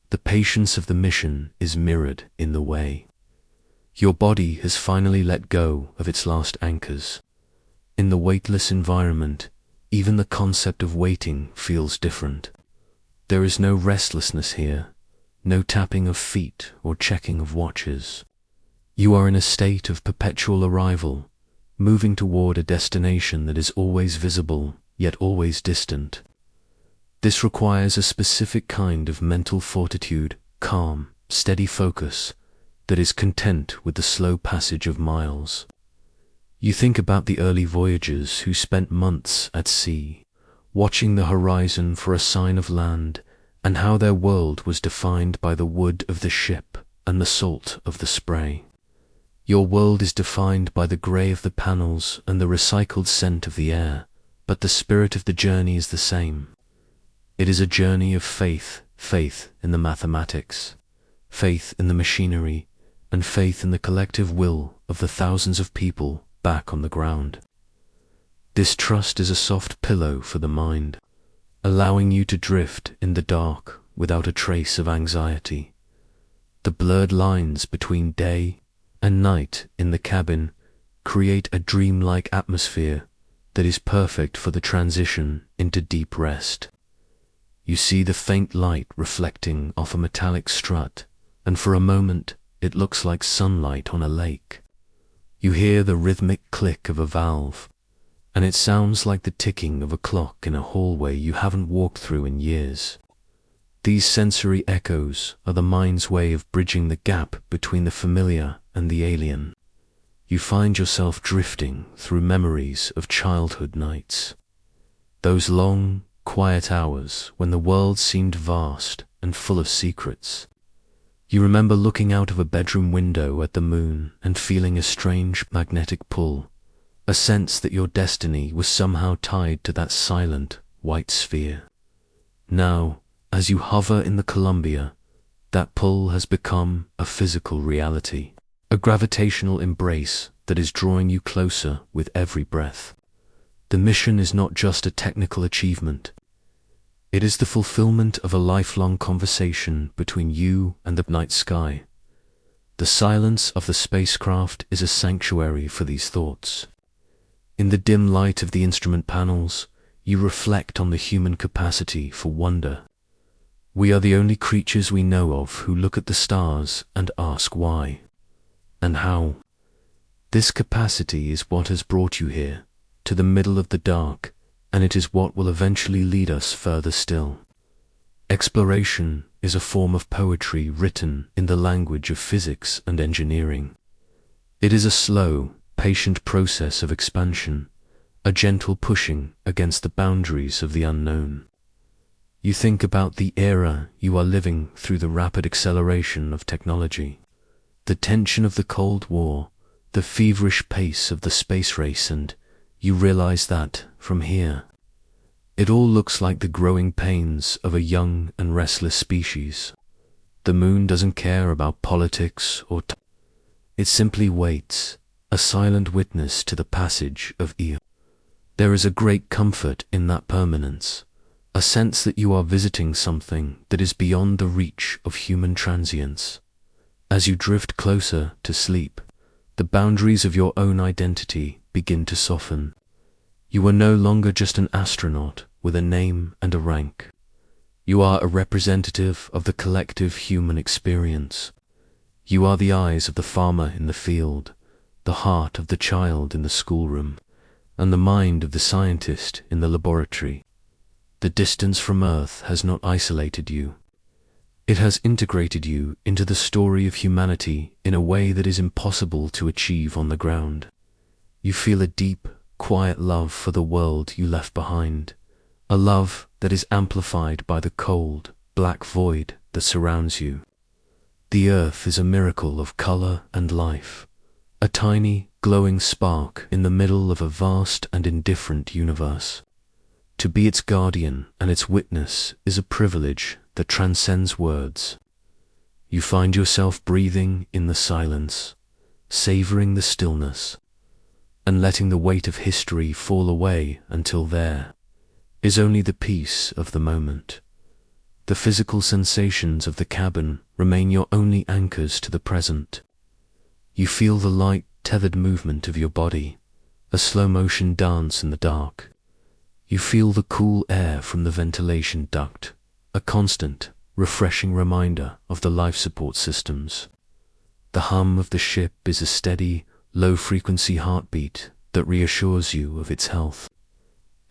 The patience of the mission is mirrored in the way. Your body has finally let go of its last anchors. In the weightless environment, even the concept of waiting feels different. There is no restlessness here, no tapping of feet or checking of watches. You are in a state of perpetual arrival, moving toward a destination that is always visible, yet always distant. This requires a specific kind of mental fortitude, calm, steady focus, that is content with the slow passage of miles. You think about the early voyagers who spent months at sea, watching the horizon for a sign of land, and how their world was defined by the wood of the ship and the salt of the spray. Your world is defined by the grey of the panels and the recycled scent of the air, but the spirit of the journey is the same. It is a journey of faith, faith in the mathematics, faith in the machinery, and faith in the collective will of the thousands of people back on the ground. This trust is a soft pillow for the mind, allowing you to drift in the dark without a trace of anxiety. The blurred lines between day and night in the cabin create a dreamlike atmosphere that is perfect for the transition into deep rest. You see the faint light reflecting off a metallic strut, and for a moment it looks like sunlight on a lake. You hear the rhythmic click of a valve, and it sounds like the ticking of a clock in a hallway you haven't walked through in years. These sensory echoes are the mind's way of bridging the gap between the familiar and the alien. You find yourself drifting through memories of childhood nights, those long, quiet hours when the world seemed vast and full of secrets. You remember looking out of a bedroom window at the moon and feeling a strange magnetic pull, a sense that your destiny was somehow tied to that silent, white sphere. Now, as you hover in the Columbia, that pull has become a physical reality, a gravitational embrace that is drawing you closer with every breath. The mission is not just a technical achievement. It is the fulfillment of a lifelong conversation between you and the night sky. The silence of the spacecraft is a sanctuary for these thoughts. In the dim light of the instrument panels, you reflect on the human capacity for wonder. We are the only creatures we know of who look at the stars and ask why and how. This capacity is what has brought you here, to the middle of the dark, and it is what will eventually lead us further still. Exploration is a form of poetry written in the language of physics and engineering. It is a slow, patient process of expansion, a gentle pushing against the boundaries of the unknown. You think about the era you are living through, the rapid acceleration of technology, the tension of the Cold War, the feverish pace of the space race, and you realize that, from here, it all looks like the growing pains of a young and restless species. The moon doesn't care about politics or it simply waits, a silent witness to the passage of eons. There is a great comfort in that permanence, a sense that you are visiting something that is beyond the reach of human transience. As you drift closer to sleep, the boundaries of your own identity begin to soften. You are no longer just an astronaut with a name and a rank. You are a representative of the collective human experience. You are the eyes of the farmer in the field, the heart of the child in the schoolroom, and the mind of the scientist in the laboratory. The distance from Earth has not isolated you. It has integrated you into the story of humanity in a way that is impossible to achieve on the ground. You feel a deep, quiet love for the world you left behind, a love that is amplified by the cold, black void that surrounds you. The Earth is a miracle of color and life, a tiny, glowing spark in the middle of a vast and indifferent universe. To be its guardian and its witness is a privilege that transcends words. You find yourself breathing in the silence, savoring the stillness, and letting the weight of history fall away until there is only the peace of the moment. The physical sensations of the cabin remain your only anchors to the present. You feel the light, tethered movement of your body, a slow-motion dance in the dark. You feel the cool air from the ventilation duct, a constant, refreshing reminder of the life support systems. The hum of the ship is a steady, low-frequency heartbeat that reassures you of its health.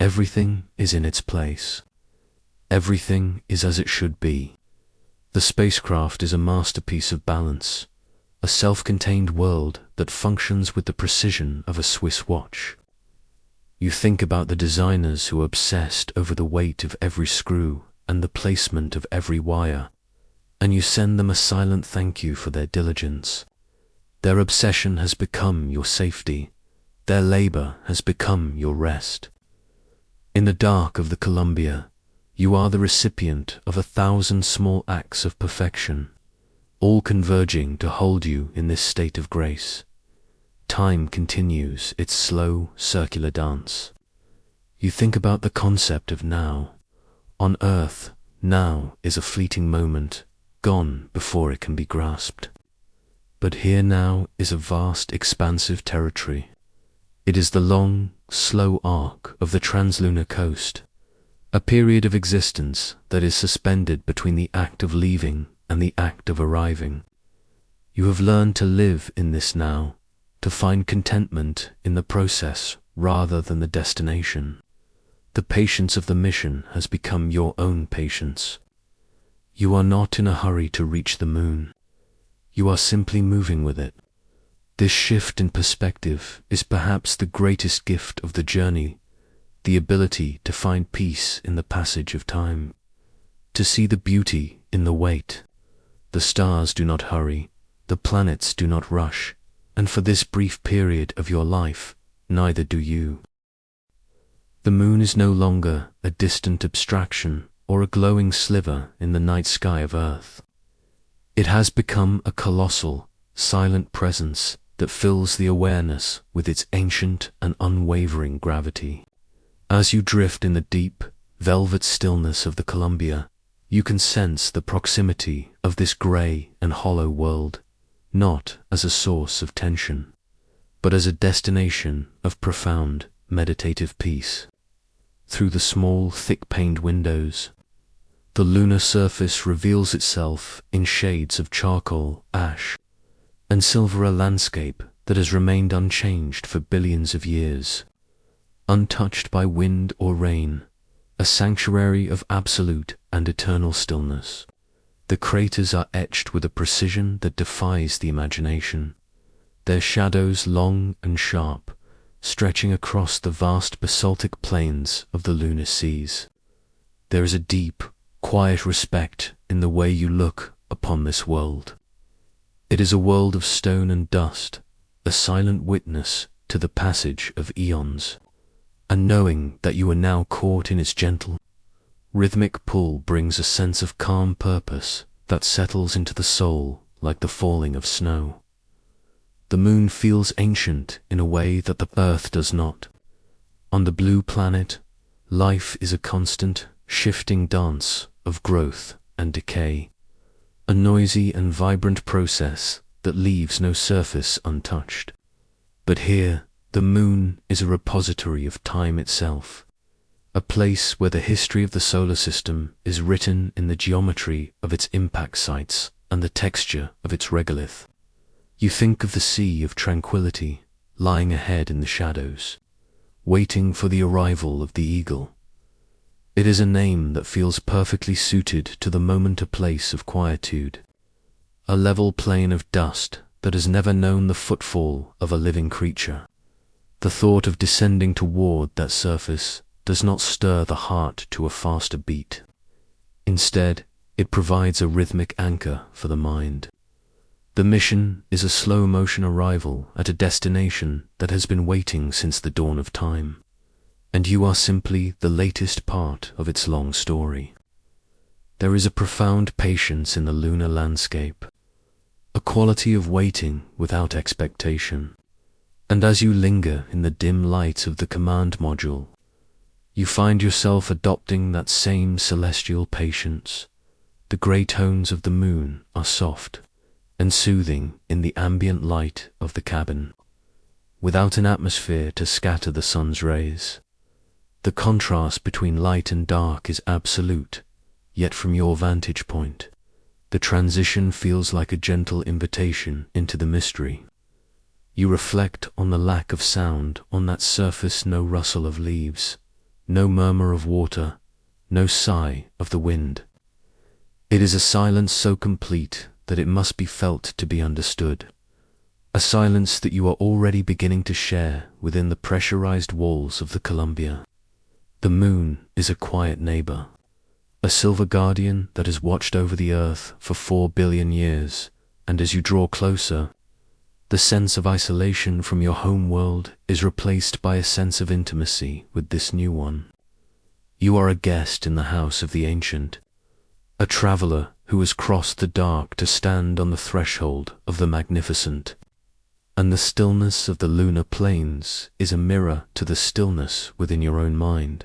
Everything is in its place. Everything is as it should be. The spacecraft is a masterpiece of balance, a self-contained world that functions with the precision of a Swiss watch. You think about the designers who obsessed over the weight of every screw and the placement of every wire, and you send them a silent thank you for their diligence. Their obsession has become your safety. Their labor has become your rest. In the dark of the Columbia, you are the recipient of 1,000 small acts of perfection, all converging to hold you in this state of grace. Time continues its slow, circular dance. You think about the concept of now. On Earth, now is a fleeting moment, gone before it can be grasped. But here now is a vast, expansive territory. It is the long, slow arc of the translunar coast, a period of existence that is suspended between the act of leaving and the act of arriving. You have learned to live in this now, to find contentment in the process rather than the destination. The patience of the mission has become your own patience. You are not in a hurry to reach the moon. You are simply moving with it. This shift in perspective is perhaps the greatest gift of the journey, the ability to find peace in the passage of time, to see the beauty in the wait. The stars do not hurry, the planets do not rush, and for this brief period of your life, neither do you. The moon is no longer a distant abstraction or a glowing sliver in the night sky of Earth. It has become a colossal, silent presence that fills the awareness with its ancient and unwavering gravity. As you drift in the deep, velvet stillness of the Columbia, you can sense the proximity of this grey and hollow world, not as a source of tension, but as a destination of profound, meditative peace. Through the small, thick-paned windows, the lunar surface reveals itself in shades of charcoal, ash, and silver, a landscape that has remained unchanged for billions of years, untouched by wind or rain, a sanctuary of absolute and eternal stillness. The craters are etched with a precision that defies the imagination, their shadows long and sharp, stretching across the vast basaltic plains of the lunar seas. There is a deep, quiet respect in the way you look upon this world. It is a world of stone and dust, a silent witness to the passage of eons, and knowing that you are now caught in its gentle, rhythmic pull brings a sense of calm purpose that settles into the soul like the falling of snow. The moon feels ancient in a way that the Earth does not. On the blue planet, life is a constant, shifting dance of growth and decay, a noisy and vibrant process that leaves no surface untouched. But here, the moon is a repository of time itself, a place where the history of the solar system is written in the geometry of its impact sites and the texture of its regolith. You think of the sea of tranquility lying ahead in the shadows, waiting for the arrival of the eagle. It is a name that feels perfectly suited to the moment, a place of quietude, a level plain of dust that has never known the footfall of a living creature. The thought of descending toward that surface does not stir the heart to a faster beat. Instead, it provides a rhythmic anchor for the mind. The mission is a slow-motion arrival at a destination that has been waiting since the dawn of time, and you are simply the latest part of its long story. There is a profound patience in the lunar landscape, a quality of waiting without expectation, and as you linger in the dim light of the command module, you find yourself adopting that same celestial patience. The grey tones of the moon are soft and soothing in the ambient light of the cabin, without an atmosphere to scatter the sun's rays. The contrast between light and dark is absolute, yet from your vantage point, the transition feels like a gentle invitation into the mystery. You reflect on the lack of sound on that surface, no rustle of leaves, no murmur of water, no sigh of the wind. It is a silence so complete that it must be felt to be understood, a silence that you are already beginning to share within the pressurized walls of the Columbia. The moon is a quiet neighbor, a silver guardian that has watched over the Earth for 4 billion years, and as you draw closer, the sense of isolation from your home world is replaced by a sense of intimacy with this new one. You are a guest in the house of the ancient, a traveler who has crossed the dark to stand on the threshold of the magnificent, and the stillness of the lunar plains is a mirror to the stillness within your own mind.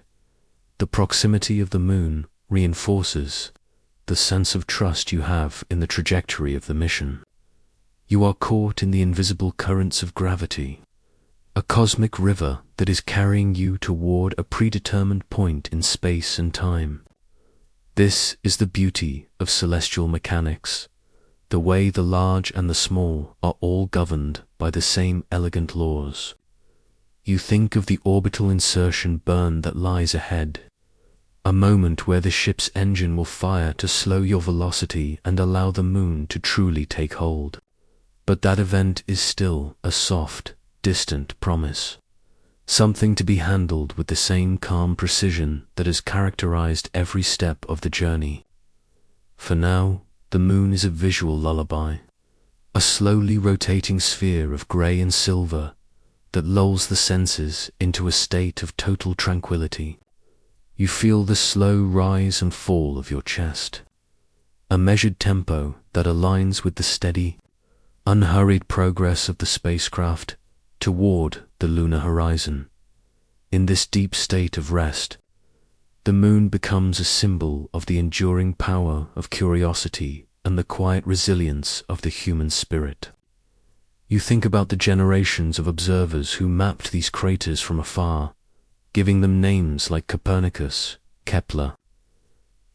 The proximity of the moon reinforces the sense of trust you have in the trajectory of the mission. You are caught in the invisible currents of gravity, a cosmic river that is carrying you toward a predetermined point in space and time. This is the beauty of celestial mechanics, the way the large and the small are all governed by the same elegant laws. You think of the orbital insertion burn that lies ahead, a moment where the ship's engine will fire to slow your velocity and allow the moon to truly take hold. But that event is still a soft, distant promise, something to be handled with the same calm precision that has characterized every step of the journey. For now, the moon is a visual lullaby, a slowly rotating sphere of grey and silver that lulls the senses into a state of total tranquility. You feel the slow rise and fall of your chest, a measured tempo that aligns with the steady, unhurried progress of the spacecraft toward the lunar horizon. In this deep state of rest, the moon becomes a symbol of the enduring power of curiosity and the quiet resilience of the human spirit. You think about the generations of observers who mapped these craters from afar, giving them names like Copernicus, Kepler,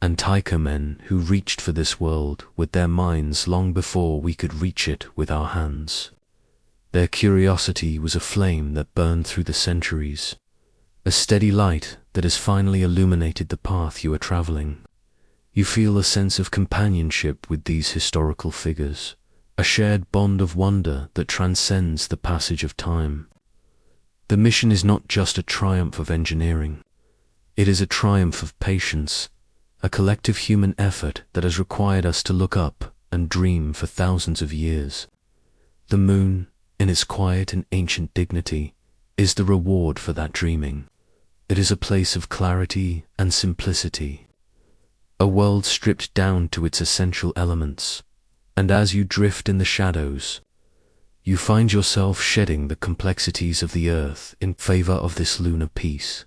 and Tycho men who reached for this world with their minds long before we could reach it with our hands. Their curiosity was a flame that burned through the centuries, a steady light that has finally illuminated the path you are traveling. You feel a sense of companionship with these historical figures, a shared bond of wonder that transcends the passage of time. The mission is not just a triumph of engineering. It is a triumph of patience, a collective human effort that has required us to look up and dream for thousands of years. The moon, in its quiet and ancient dignity, is the reward for that dreaming. It is a place of clarity and simplicity, a world stripped down to its essential elements, and as you drift in the shadows, you find yourself shedding the complexities of the earth in favor of this lunar peace.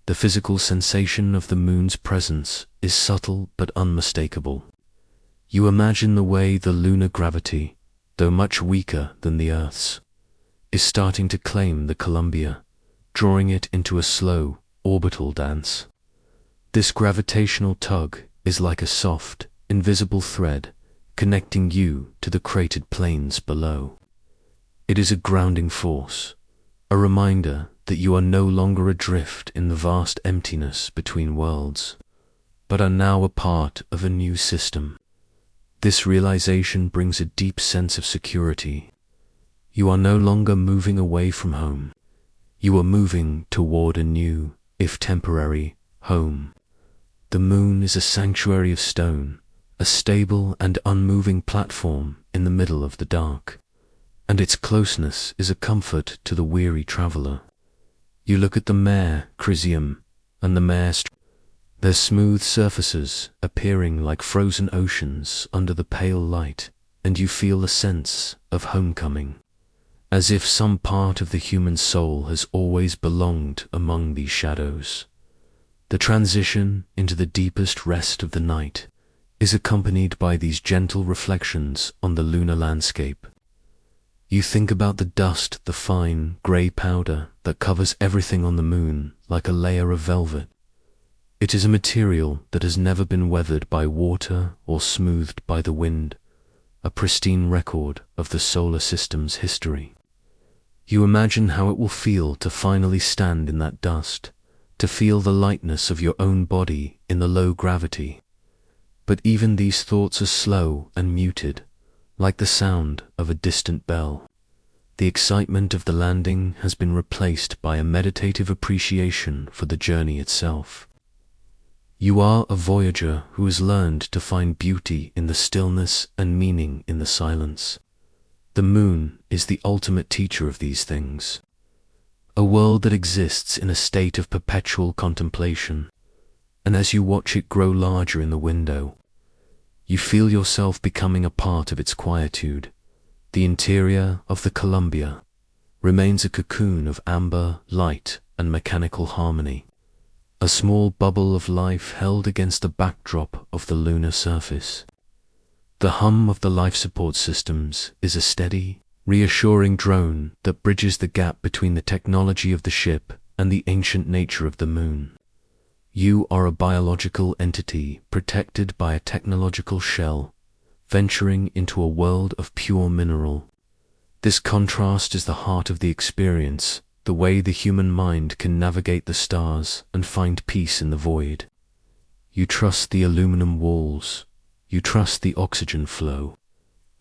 The physical sensation of the moon's presence is subtle but unmistakable. You imagine the way the lunar gravity, though much weaker than the Earth's, is starting to claim the Columbia, drawing it into a slow, orbital dance. This gravitational tug is like a soft, invisible thread connecting you to the cratered plains below. It is a grounding force, a reminder that you are no longer adrift in the vast emptiness between worlds, but are now a part of a new system. This realization brings a deep sense of security. You are no longer moving away from home. You are moving toward a new, if temporary, home. The moon is a sanctuary of stone, a stable and unmoving platform in the middle of the dark, and its closeness is a comfort to the weary traveler. You look at the Mare Crisium and the Mare their smooth surfaces appearing like frozen oceans under the pale light, and you feel a sense of homecoming, as if some part of the human soul has always belonged among these shadows. The transition into the deepest rest of the night is accompanied by these gentle reflections on the lunar landscape. You think about the dust, the fine, grey powder that covers everything on the moon like a layer of velvet. It is a material that has never been weathered by water or smoothed by the wind, a pristine record of the solar system's history. You imagine how it will feel to finally stand in that dust, to feel the lightness of your own body in the low gravity. But even these thoughts are slow and muted, like the sound of a distant bell. The excitement of the landing has been replaced by a meditative appreciation for the journey itself. You are a voyager who has learned to find beauty in the stillness and meaning in the silence. The moon is the ultimate teacher of these things, a world that exists in a state of perpetual contemplation, and as you watch it grow larger in the window, you feel yourself becoming a part of its quietude. The interior of the Columbia remains a cocoon of amber, light, and mechanical harmony, a small bubble of life held against the backdrop of the lunar surface. The hum of the life support systems is a steady, reassuring drone that bridges the gap between the technology of the ship and the ancient nature of the moon. You are a biological entity protected by a technological shell, venturing into a world of pure mineral. This contrast is the heart of the experience, the way the human mind can navigate the stars and find peace in the void. You trust the aluminum walls, you trust the oxygen flow,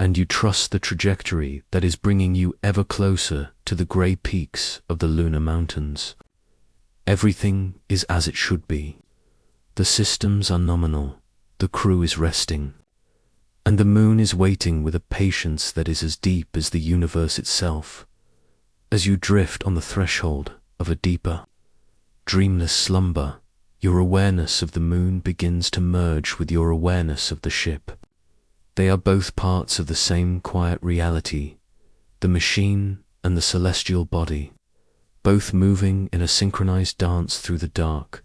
and you trust the trajectory that is bringing you ever closer to the grey peaks of the lunar mountains. Everything is as it should be. The systems are nominal, the crew is resting, and the moon is waiting with a patience that is as deep as the universe itself. As you drift on the threshold of a deeper, dreamless slumber, your awareness of the moon begins to merge with your awareness of the ship. They are both parts of the same quiet reality, the machine and the celestial body, both moving in a synchronized dance through the dark.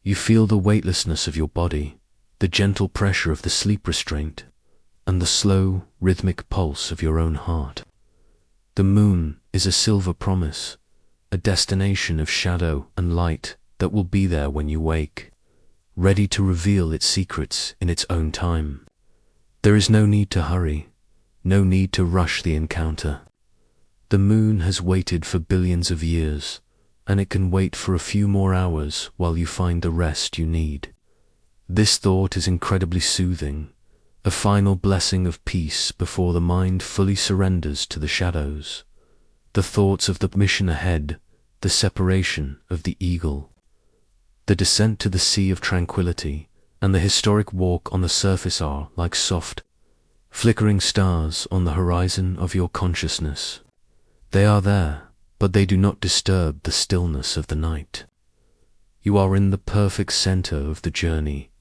You feel the weightlessness of your body, the gentle pressure of the sleep restraint, and the slow, rhythmic pulse of your own heart. The moon is a silver promise, a destination of shadow and light that will be there when you wake, ready to reveal its secrets in its own time. There is no need to hurry, no need to rush the encounter. The moon has waited for billions of years, and it can wait for a few more hours while you find the rest you need. This thought is incredibly soothing, a final blessing of peace before the mind fully surrenders to the shadows. The thoughts of the mission ahead, the separation of the eagle, the descent to the sea of tranquility, and the historic walk on the surface are like soft, flickering stars on the horizon of your consciousness. They are there, but they do not disturb the stillness of the night. You are in the perfect center of the journey,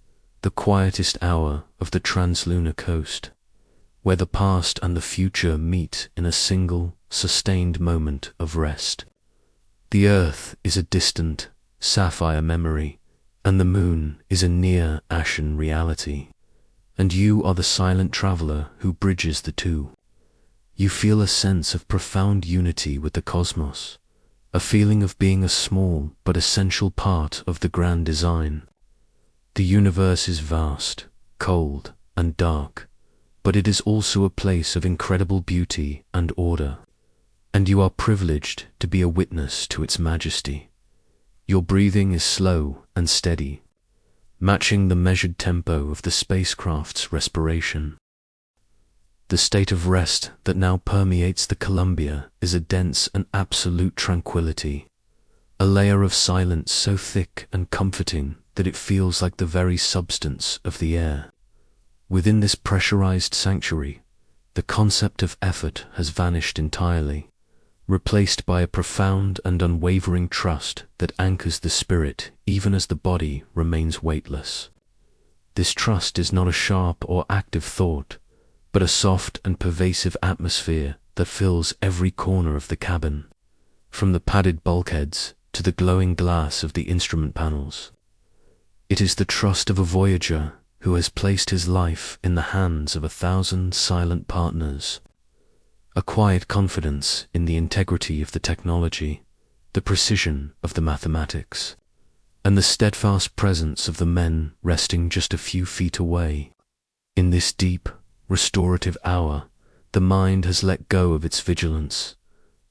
the quietest hour of the translunar coast, where the past and the future meet in a single, sustained moment of rest. The earth is a distant, sapphire memory, and the moon is a near, ashen reality, and you are the silent traveler who bridges the two. You feel a sense of profound unity with the cosmos, a feeling of being a small but essential part of the grand design. The universe is vast, cold, and dark, but it is also a place of incredible beauty and order, and you are privileged to be a witness to its majesty. Your breathing is slow and steady, matching the measured tempo of the spacecraft's respiration. The state of rest that now permeates the Columbia is a dense and absolute tranquility, a layer of silence so thick and comforting that it feels like the very substance of the air. Within this pressurized sanctuary, the concept of effort has vanished entirely, replaced by a profound and unwavering trust that anchors the spirit even as the body remains weightless. This trust is not a sharp or active thought, but a soft and pervasive atmosphere that fills every corner of the cabin, from the padded bulkheads to the glowing glass of the instrument panels. It is the trust of a voyager who has placed his life in the hands of 1,000 silent partners, a quiet confidence in the integrity of the technology, the precision of the mathematics, and the steadfast presence of the men resting just a few feet away. In this deep, restorative hour, the mind has let go of its vigilance,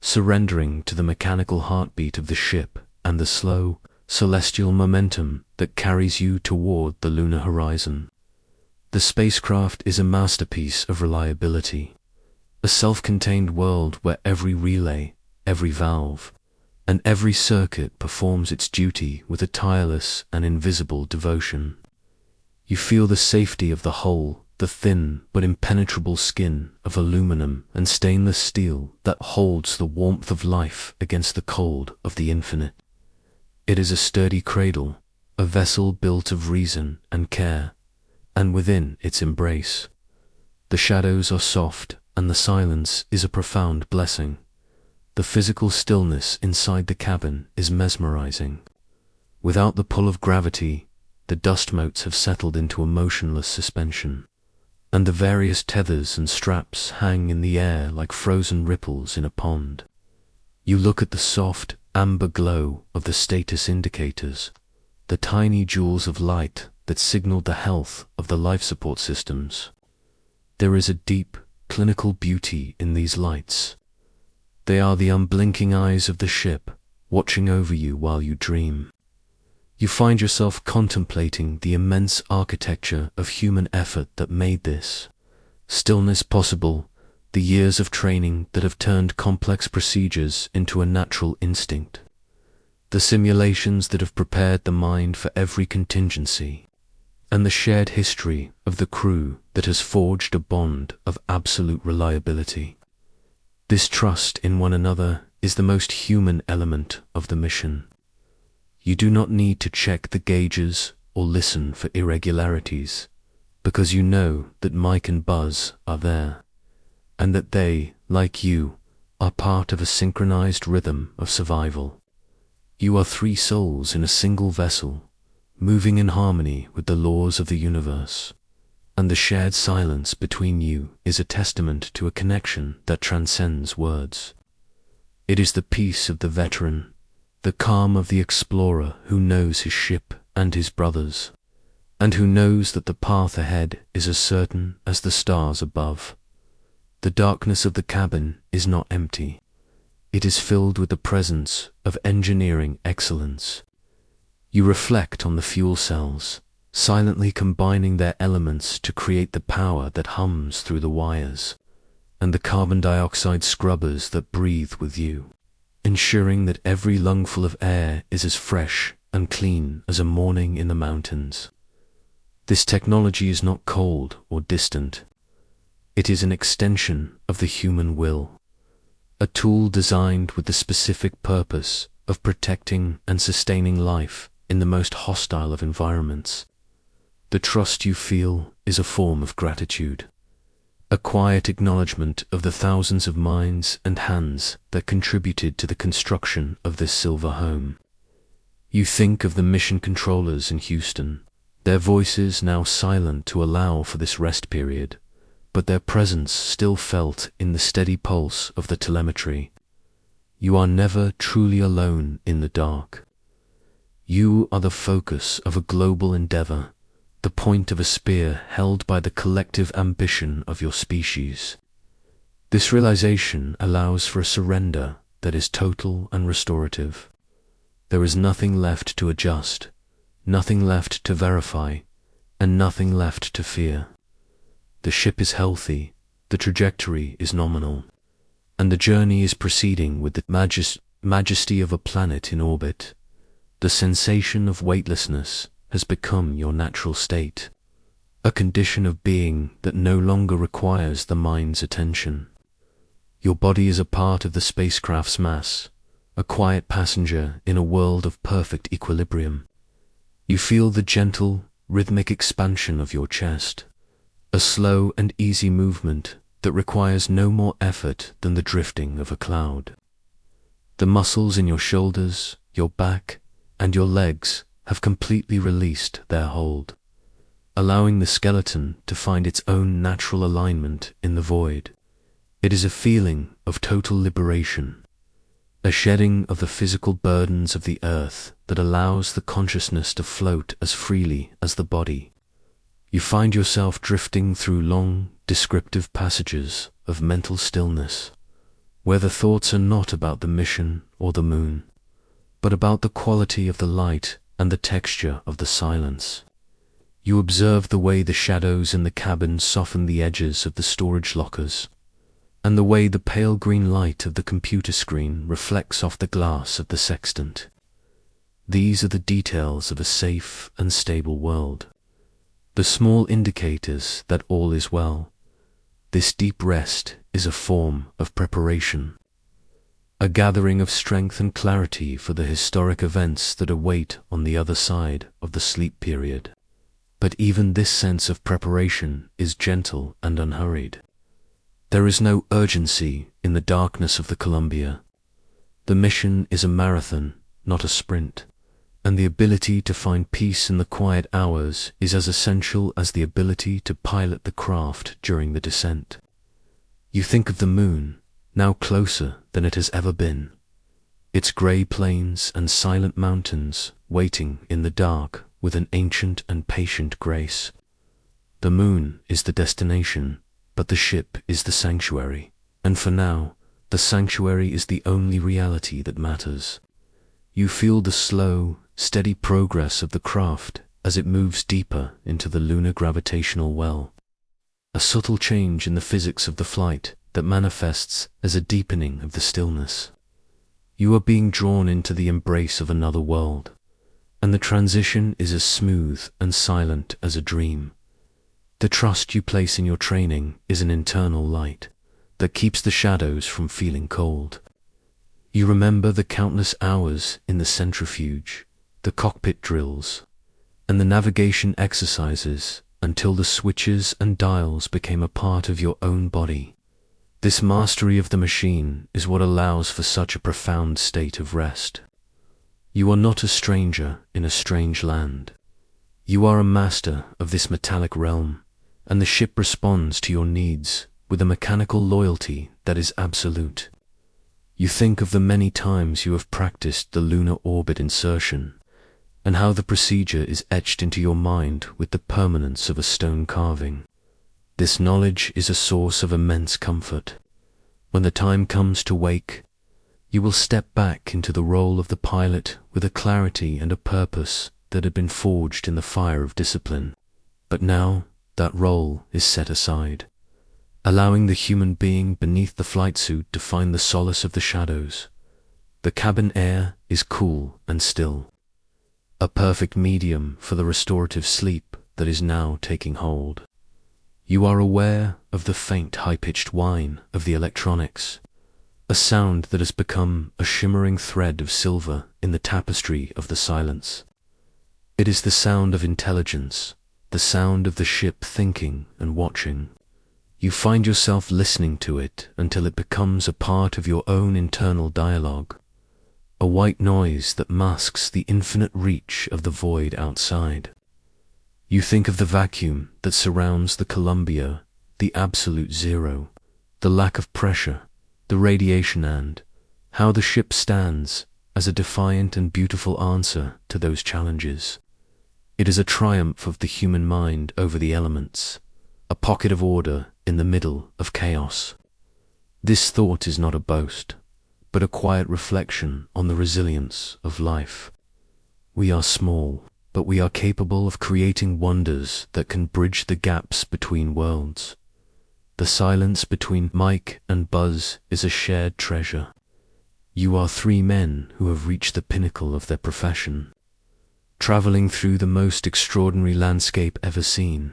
surrendering to the mechanical heartbeat of the ship and the slow, celestial momentum that carries you toward the lunar horizon. The spacecraft is a masterpiece of reliability, a self-contained world where every relay, every valve, and every circuit performs its duty with a tireless and invisible devotion. You feel the safety of the hull, the thin but impenetrable skin of aluminum and stainless steel that holds the warmth of life against the cold of the infinite. It is a sturdy cradle, a vessel built of reason and care, and within its embrace, the shadows are soft and the silence is a profound blessing. The physical stillness inside the cabin is mesmerizing. Without the pull of gravity, the dust motes have settled into a motionless suspension, and the various tethers and straps hang in the air like frozen ripples in a pond. You look at the soft, amber glow of the status indicators, the tiny jewels of light that signal the health of the life support systems. There is a deep, clinical beauty in these lights. They are the unblinking eyes of the ship, watching over you while you dream. You find yourself contemplating the immense architecture of human effort that made this stillness possible, the years of training that have turned complex procedures into a natural instinct, the simulations that have prepared the mind for every contingency, and the shared history of the crew that has forged a bond of absolute reliability. This trust in one another is the most human element of the mission. You do not need to check the gauges or listen for irregularities, because you know that Mike and Buzz are there, and that they, like you, are part of a synchronized rhythm of survival. You are three souls in a single vessel, moving in harmony with the laws of the universe, and the shared silence between you is a testament to a connection that transcends words. It is the peace of the veteran, the calm of the explorer who knows his ship and his brothers, and who knows that the path ahead is as certain as the stars above. The darkness of the cabin is not empty. It is filled with the presence of engineering excellence. You reflect on the fuel cells, silently combining their elements to create the power that hums through the wires, and the carbon dioxide scrubbers that breathe with you, ensuring that every lungful of air is as fresh and clean as a morning in the mountains. This technology is not cold or distant. It is an extension of the human will, a tool designed with the specific purpose of protecting and sustaining life in the most hostile of environments. The trust you feel is a form of gratitude, a quiet acknowledgement of the thousands of minds and hands that contributed to the construction of this silver home. You think of the mission controllers in Houston, their voices now silent to allow for this rest period, but their presence still felt in the steady pulse of the telemetry. You are never truly alone in the dark. You are the focus of a global endeavor, the point of a spear held by the collective ambition of your species. This realization allows for a surrender that is total and restorative. There is nothing left to adjust, nothing left to verify, and nothing left to fear. The ship is healthy, the trajectory is nominal, and the journey is proceeding with the majesty of a planet in orbit. The sensation of weightlessness has become your natural state, a condition of being that no longer requires the mind's attention. Your body is a part of the spacecraft's mass, a quiet passenger in a world of perfect equilibrium. You feel the gentle, rhythmic expansion of your chest, a slow and easy movement that requires no more effort than the drifting of a cloud. The muscles in your shoulders, your back, and your legs have completely released their hold, allowing the skeleton to find its own natural alignment in the void. It is a feeling of total liberation, a shedding of the physical burdens of the earth that allows the consciousness to float as freely as the body. You find yourself drifting through long, descriptive passages of mental stillness, where the thoughts are not about the mission or the moon, but about the quality of the light and the texture of the silence. You observe the way the shadows in the cabin soften the edges of the storage lockers, and the way the pale green light of the computer screen reflects off the glass of the sextant. These are the details of a safe and stable world, the small indicators that all is well. This deep rest is a form of preparation, a gathering of strength and clarity for the historic events that await on the other side of the sleep period. But even this sense of preparation is gentle and unhurried. There is no urgency in the darkness of the Columbia. The mission is a marathon, not a sprint, and the ability to find peace in the quiet hours is as essential as the ability to pilot the craft during the descent. You think of the moon, now closer than it has ever been, its grey plains and silent mountains waiting in the dark with an ancient and patient grace. The moon is the destination, but the ship is the sanctuary, and for now, the sanctuary is the only reality that matters. You feel the slow, steady progress of the craft as it moves deeper into the lunar gravitational well, a subtle change in the physics of the flight that manifests as a deepening of the stillness. You are being drawn into the embrace of another world, and the transition is as smooth and silent as a dream. The trust you place in your training is an internal light that keeps the shadows from feeling cold. You remember the countless hours in the centrifuge, the cockpit drills, and the navigation exercises until the switches and dials became a part of your own body. This mastery of the machine is what allows for such a profound state of rest. You are not a stranger in a strange land. You are a master of this metallic realm, and the ship responds to your needs with a mechanical loyalty that is absolute. You think of the many times you have practiced the lunar orbit insertion, and how the procedure is etched into your mind with the permanence of a stone carving. This knowledge is a source of immense comfort. When the time comes to wake, you will step back into the role of the pilot with a clarity and a purpose that had been forged in the fire of discipline. But now that role is set aside, allowing the human being beneath the flight suit to find the solace of the shadows. The cabin air is cool and still, a perfect medium for the restorative sleep that is now taking hold. You are aware of the faint high-pitched whine of the electronics, a sound that has become a shimmering thread of silver in the tapestry of the silence. It is the sound of intelligence, the sound of the ship thinking and watching. You find yourself listening to it until it becomes a part of your own internal dialogue, a white noise that masks the infinite reach of the void outside. You think of the vacuum that surrounds the Columbia, the absolute zero, the lack of pressure, the radiation, and how the ship stands as a defiant and beautiful answer to those challenges. It is a triumph of the human mind over the elements, a pocket of order in the middle of chaos. This thought is not a boast, but a quiet reflection on the resilience of life. We are small, but we are capable of creating wonders that can bridge the gaps between worlds. The silence between Mike and Buzz is a shared treasure. You are three men who have reached the pinnacle of their profession, traveling through the most extraordinary landscape ever seen.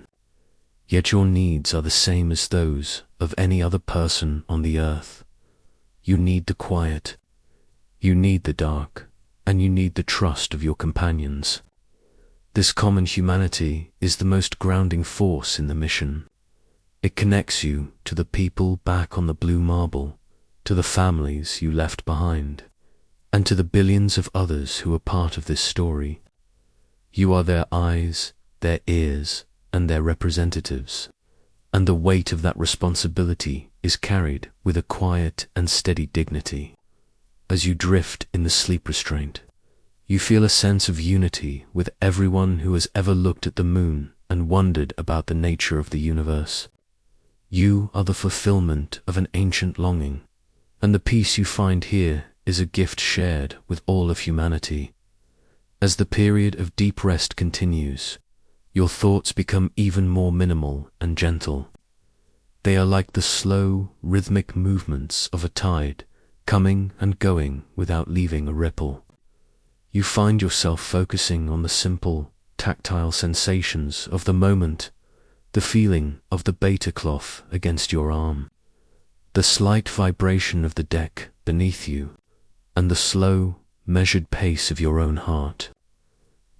Yet your needs are the same as those of any other person on the earth. You need the quiet, you need the dark, and you need the trust of your companions. This common humanity is the most grounding force in the mission. It connects you to the people back on the blue marble, to the families you left behind, and to the billions of others who are part of this story. You are their eyes, their ears, and their representatives, and the weight of that responsibility is carried with a quiet and steady dignity. As you drift in the sleep restraint, you feel a sense of unity with everyone who has ever looked at the moon and wondered about the nature of the universe. You are the fulfillment of an ancient longing, and the peace you find here is a gift shared with all of humanity. As the period of deep rest continues, your thoughts become even more minimal and gentle. They are like the slow, rhythmic movements of a tide, coming and going without leaving a ripple. You find yourself focusing on the simple, tactile sensations of the moment, the feeling of the beta cloth against your arm, the slight vibration of the deck beneath you, and the slow, measured pace of your own heart.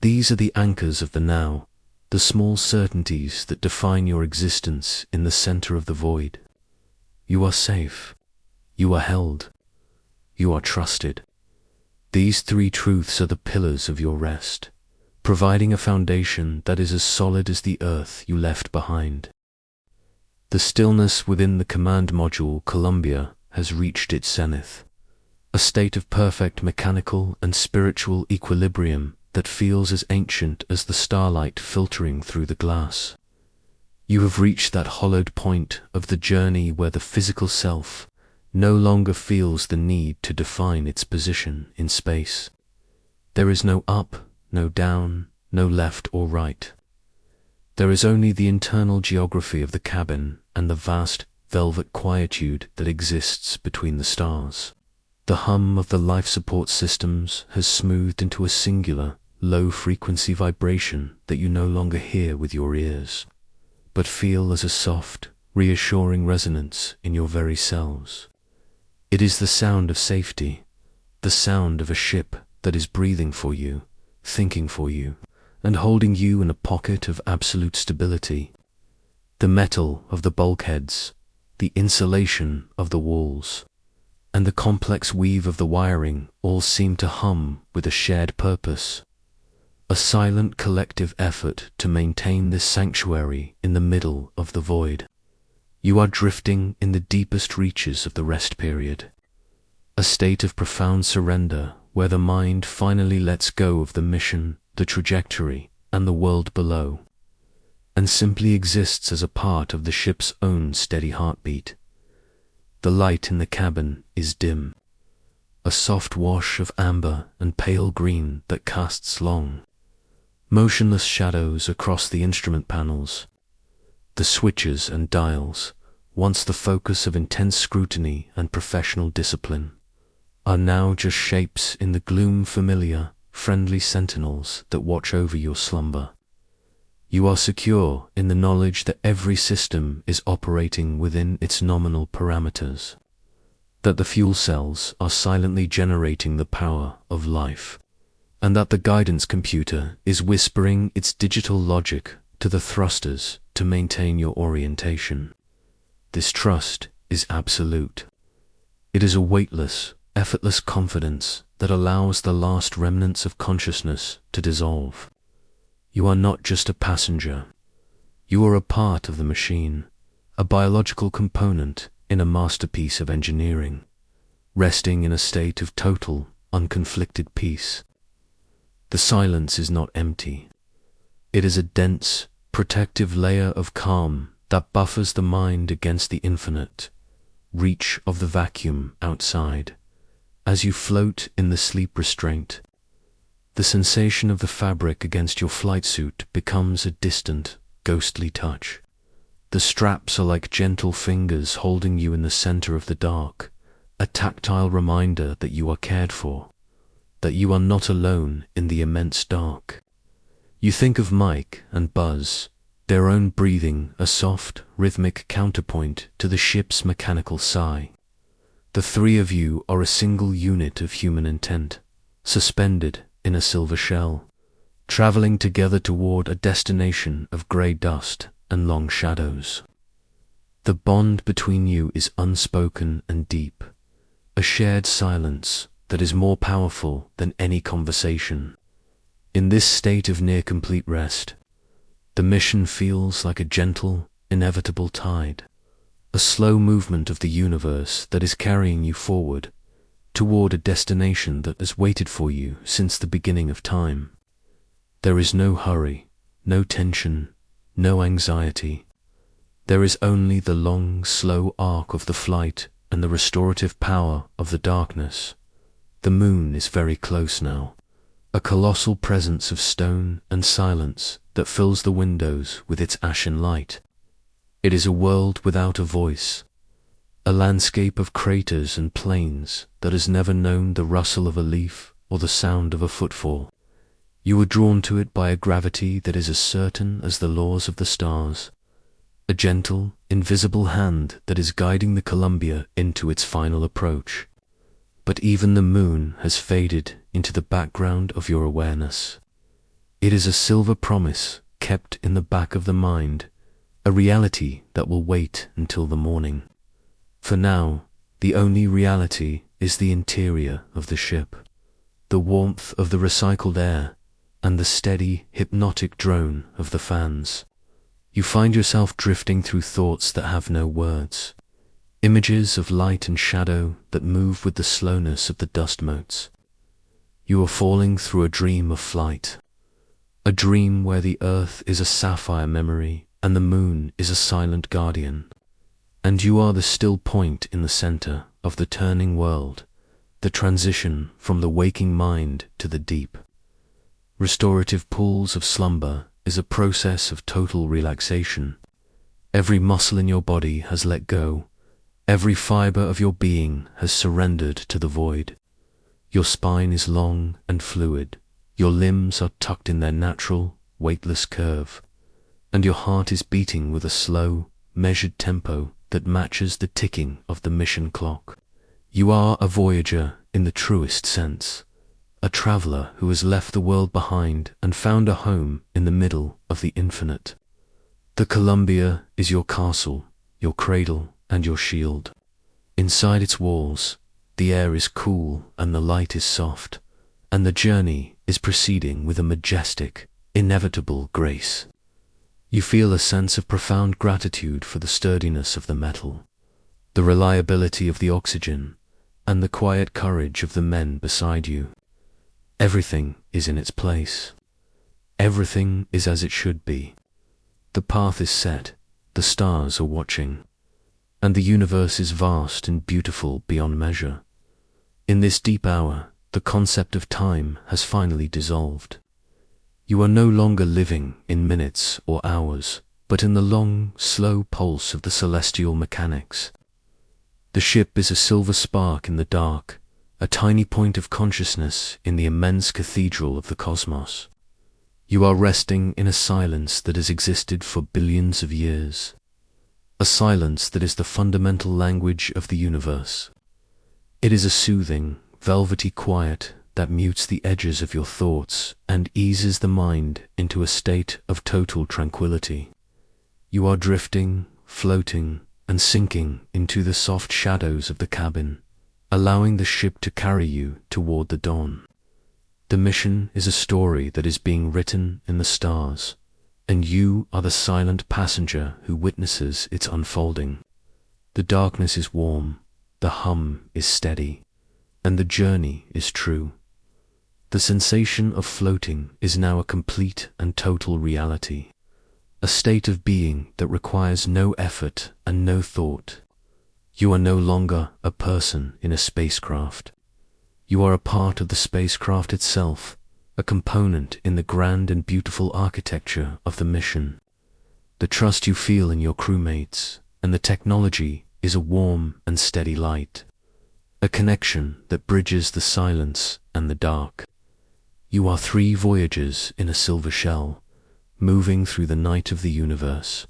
These are the anchors of the now, the small certainties that define your existence in the center of the void. You are safe. You are held. You are trusted. These three truths are the pillars of your rest, providing a foundation that is as solid as the earth you left behind. The stillness within the command module Columbia has reached its zenith, a state of perfect mechanical and spiritual equilibrium that feels as ancient as the starlight filtering through the glass. You have reached that hollowed point of the journey where the physical self no longer feels the need to define its position in space. There is no up, no down, no left or right. There is only the internal geography of the cabin and the vast velvet quietude that exists between the stars. The hum of the life support systems has smoothed into a singular, low-frequency vibration that you no longer hear with your ears, but feel as a soft, reassuring resonance in your very cells. It is the sound of safety, the sound of a ship that is breathing for you, thinking for you, and holding you in a pocket of absolute stability. The metal of the bulkheads, the insulation of the walls, and the complex weave of the wiring all seem to hum with a shared purpose, a silent collective effort to maintain this sanctuary in the middle of the void. You are drifting in the deepest reaches of the rest period, a state of profound surrender where the mind finally lets go of the mission, the trajectory, and the world below, and simply exists as a part of the ship's own steady heartbeat. The light in the cabin is dim, a soft wash of amber and pale green that casts long, motionless shadows across the instrument panels. The switches and dials, once the focus of intense scrutiny and professional discipline, are now just shapes in the gloom, familiar, friendly sentinels that watch over your slumber. You are secure in the knowledge that every system is operating within its nominal parameters, that the fuel cells are silently generating the power of life, and that the guidance computer is whispering its digital logic to the thrusters to maintain your orientation. This trust is absolute. It is a weightless, effortless confidence that allows the last remnants of consciousness to dissolve. You are not just a passenger. You are a part of the machine, a biological component in a masterpiece of engineering, resting in a state of total, unconflicted peace. The silence is not empty. It is a dense, protective layer of calm that buffers the mind against the infinite reach of the vacuum outside. As you float in the sleep restraint, the sensation of the fabric against your flight suit becomes a distant, ghostly touch. The straps are like gentle fingers holding you in the center of the dark, a tactile reminder that you are cared for, that you are not alone in the immense dark. You think of Mike and Buzz, their own breathing a soft, rhythmic counterpoint to the ship's mechanical sigh. The three of you are a single unit of human intent, suspended in a silver shell, traveling together toward a destination of grey dust and long shadows. The bond between you is unspoken and deep, a shared silence that is more powerful than any conversation. In this state of near-complete rest, the mission feels like a gentle, inevitable tide, a slow movement of the universe that is carrying you forward toward a destination that has waited for you since the beginning of time. There is no hurry, no tension, no anxiety. There is only the long, slow arc of the flight and the restorative power of the darkness. The moon is very close now, a colossal presence of stone and silence that fills the windows with its ashen light. It is a world without a voice, a landscape of craters and plains that has never known the rustle of a leaf or the sound of a footfall. You are drawn to it by a gravity that is as certain as the laws of the stars, a gentle, invisible hand that is guiding the Columbia into its final approach. But even the moon has faded into the background of your awareness. It is a silver promise kept in the back of the mind, a reality that will wait until the morning. For now, the only reality is the interior of the ship, the warmth of the recycled air, and the steady, hypnotic drone of the fans. You find yourself drifting through thoughts that have no words, images of light and shadow that move with the slowness of the dust motes. You are falling through a dream of flight, a dream where the earth is a sapphire memory and the moon is a silent guardian, and you are the still point in the center of the turning world, the transition from the waking mind to the deep. Restorative pools of slumber is a process of total relaxation. Every muscle in your body has let go. Every fiber of your being has surrendered to the void. Your spine is long and fluid. Your limbs are tucked in their natural, weightless curve, and your heart is beating with a slow, measured tempo that matches the ticking of the mission clock. You are a voyager in the truest sense, a traveler who has left the world behind and found a home in the middle of the infinite. The Columbia is your castle, your cradle, and your shield. Inside its walls, the air is cool and the light is soft, and the journey is proceeding with a majestic, inevitable grace. You feel a sense of profound gratitude for the sturdiness of the metal, the reliability of the oxygen, and the quiet courage of the men beside you. Everything is in its place. Everything is as it should be. The path is set, the stars are watching, and the universe is vast and beautiful beyond measure. In this deep hour, the concept of time has finally dissolved. You are no longer living in minutes or hours, but in the long, slow pulse of the celestial mechanics. The ship is a silver spark in the dark, a tiny point of consciousness in the immense cathedral of the cosmos. You are resting in a silence that has existed for billions of years, a silence that is the fundamental language of the universe. It is a soothing, velvety quiet that mutes the edges of your thoughts and eases the mind into a state of total tranquility. You are drifting, floating, and sinking into the soft shadows of the cabin, allowing the ship to carry you toward the dawn. The mission is a story that is being written in the stars, and you are the silent passenger who witnesses its unfolding. The darkness is warm, the hum is steady, and the journey is true. The sensation of floating is now a complete and total reality, a state of being that requires no effort and no thought. You are no longer a person in a spacecraft. You are a part of the spacecraft itself, a component in the grand and beautiful architecture of the mission. The trust you feel in your crewmates and the technology is a warm and steady light, a connection that bridges the silence and the dark. You are 3 voyagers in a silver shell, moving through the night of the universe,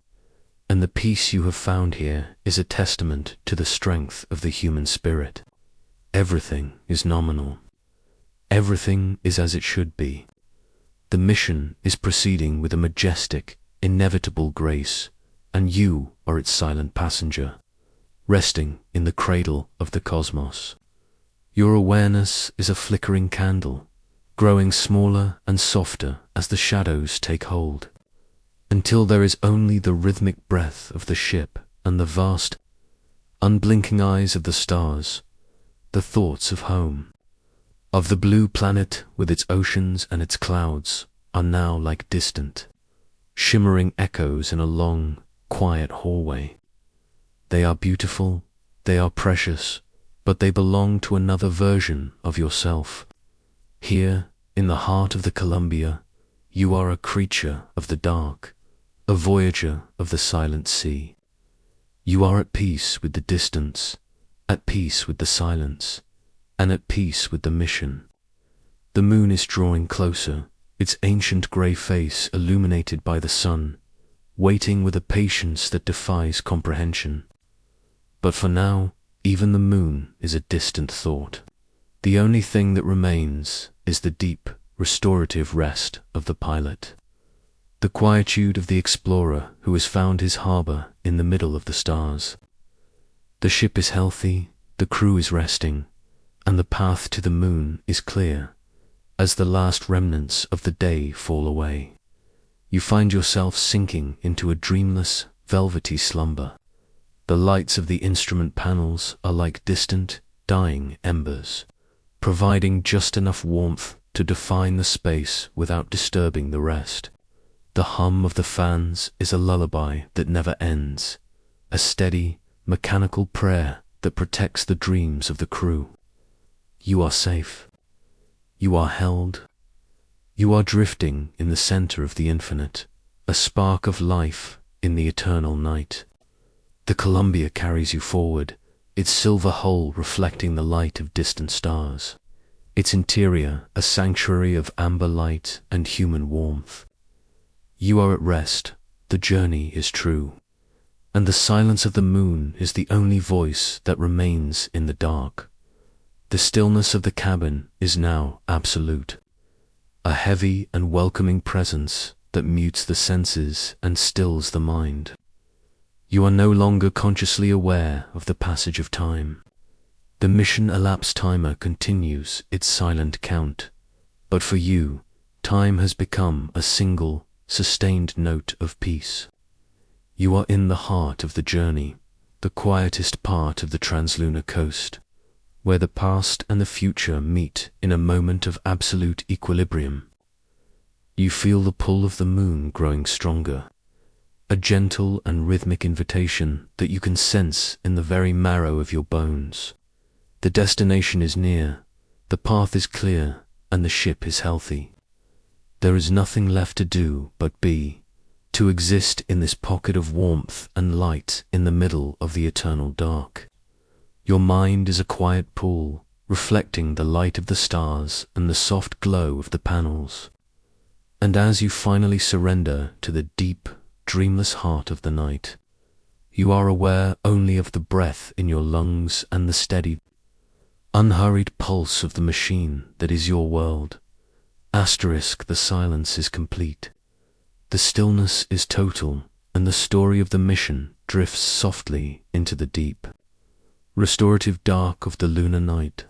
and the peace you have found here is a testament to the strength of the human spirit. Everything is nominal. Everything is as it should be. The mission is proceeding with a majestic, inevitable grace, and you are its silent passenger, resting in the cradle of the cosmos. Your awareness is a flickering candle, growing smaller and softer as the shadows take hold, until there is only the rhythmic breath of the ship and the vast, unblinking eyes of the stars, the thoughts of home, of the blue planet with its oceans and its clouds, are now like distant, shimmering echoes in a long, quiet hallway. They are beautiful, they are precious, but they belong to another version of yourself. Here, in the heart of the Columbia, you are a creature of the dark, a voyager of the silent sea. You are at peace with the distance, at peace with the silence, and at peace with the mission. The moon is drawing closer, its ancient grey face illuminated by the sun, waiting with a patience that defies comprehension. But for now, even the moon is a distant thought. The only thing that remains is the deep, restorative rest of the pilot, the quietude of the explorer who has found his harbor in the middle of the stars. The ship is healthy, the crew is resting, and the path to the moon is clear as the last remnants of the day fall away. You find yourself sinking into a dreamless, velvety slumber. The lights of the instrument panels are like distant, dying embers, providing just enough warmth to define the space without disturbing the rest. The hum of the fans is a lullaby that never ends, a steady, mechanical prayer that protects the dreams of the crew. You are safe. You are held. You are drifting in the center of the infinite, a spark of life in the eternal night. The Columbia carries you forward, its silver hull reflecting the light of distant stars, its interior a sanctuary of amber light and human warmth. You are at rest, the journey is true, and the silence of the moon is the only voice that remains in the dark. The stillness of the cabin is now absolute, a heavy and welcoming presence that mutes the senses and stills the mind. You are no longer consciously aware of the passage of time. The mission elapsed timer continues its silent count, but for you, time has become a single, sustained note of peace. You are in the heart of the journey, the quietest part of the translunar coast, where the past and the future meet in a moment of absolute equilibrium. You feel the pull of the moon growing stronger, a gentle and rhythmic invitation that you can sense in the very marrow of your bones. The destination is near, the path is clear, and the ship is healthy. There is nothing left to do but be, to exist in this pocket of warmth and light in the middle of the eternal dark. Your mind is a quiet pool, reflecting the light of the stars and the soft glow of the panels. And as you finally surrender to the deep, dreamless heart of the night, you are aware only of the breath in your lungs and the steady, unhurried pulse of the machine that is your world. The silence is complete. The stillness is total, and the story of the mission drifts softly into the deep, restorative dark of the lunar night.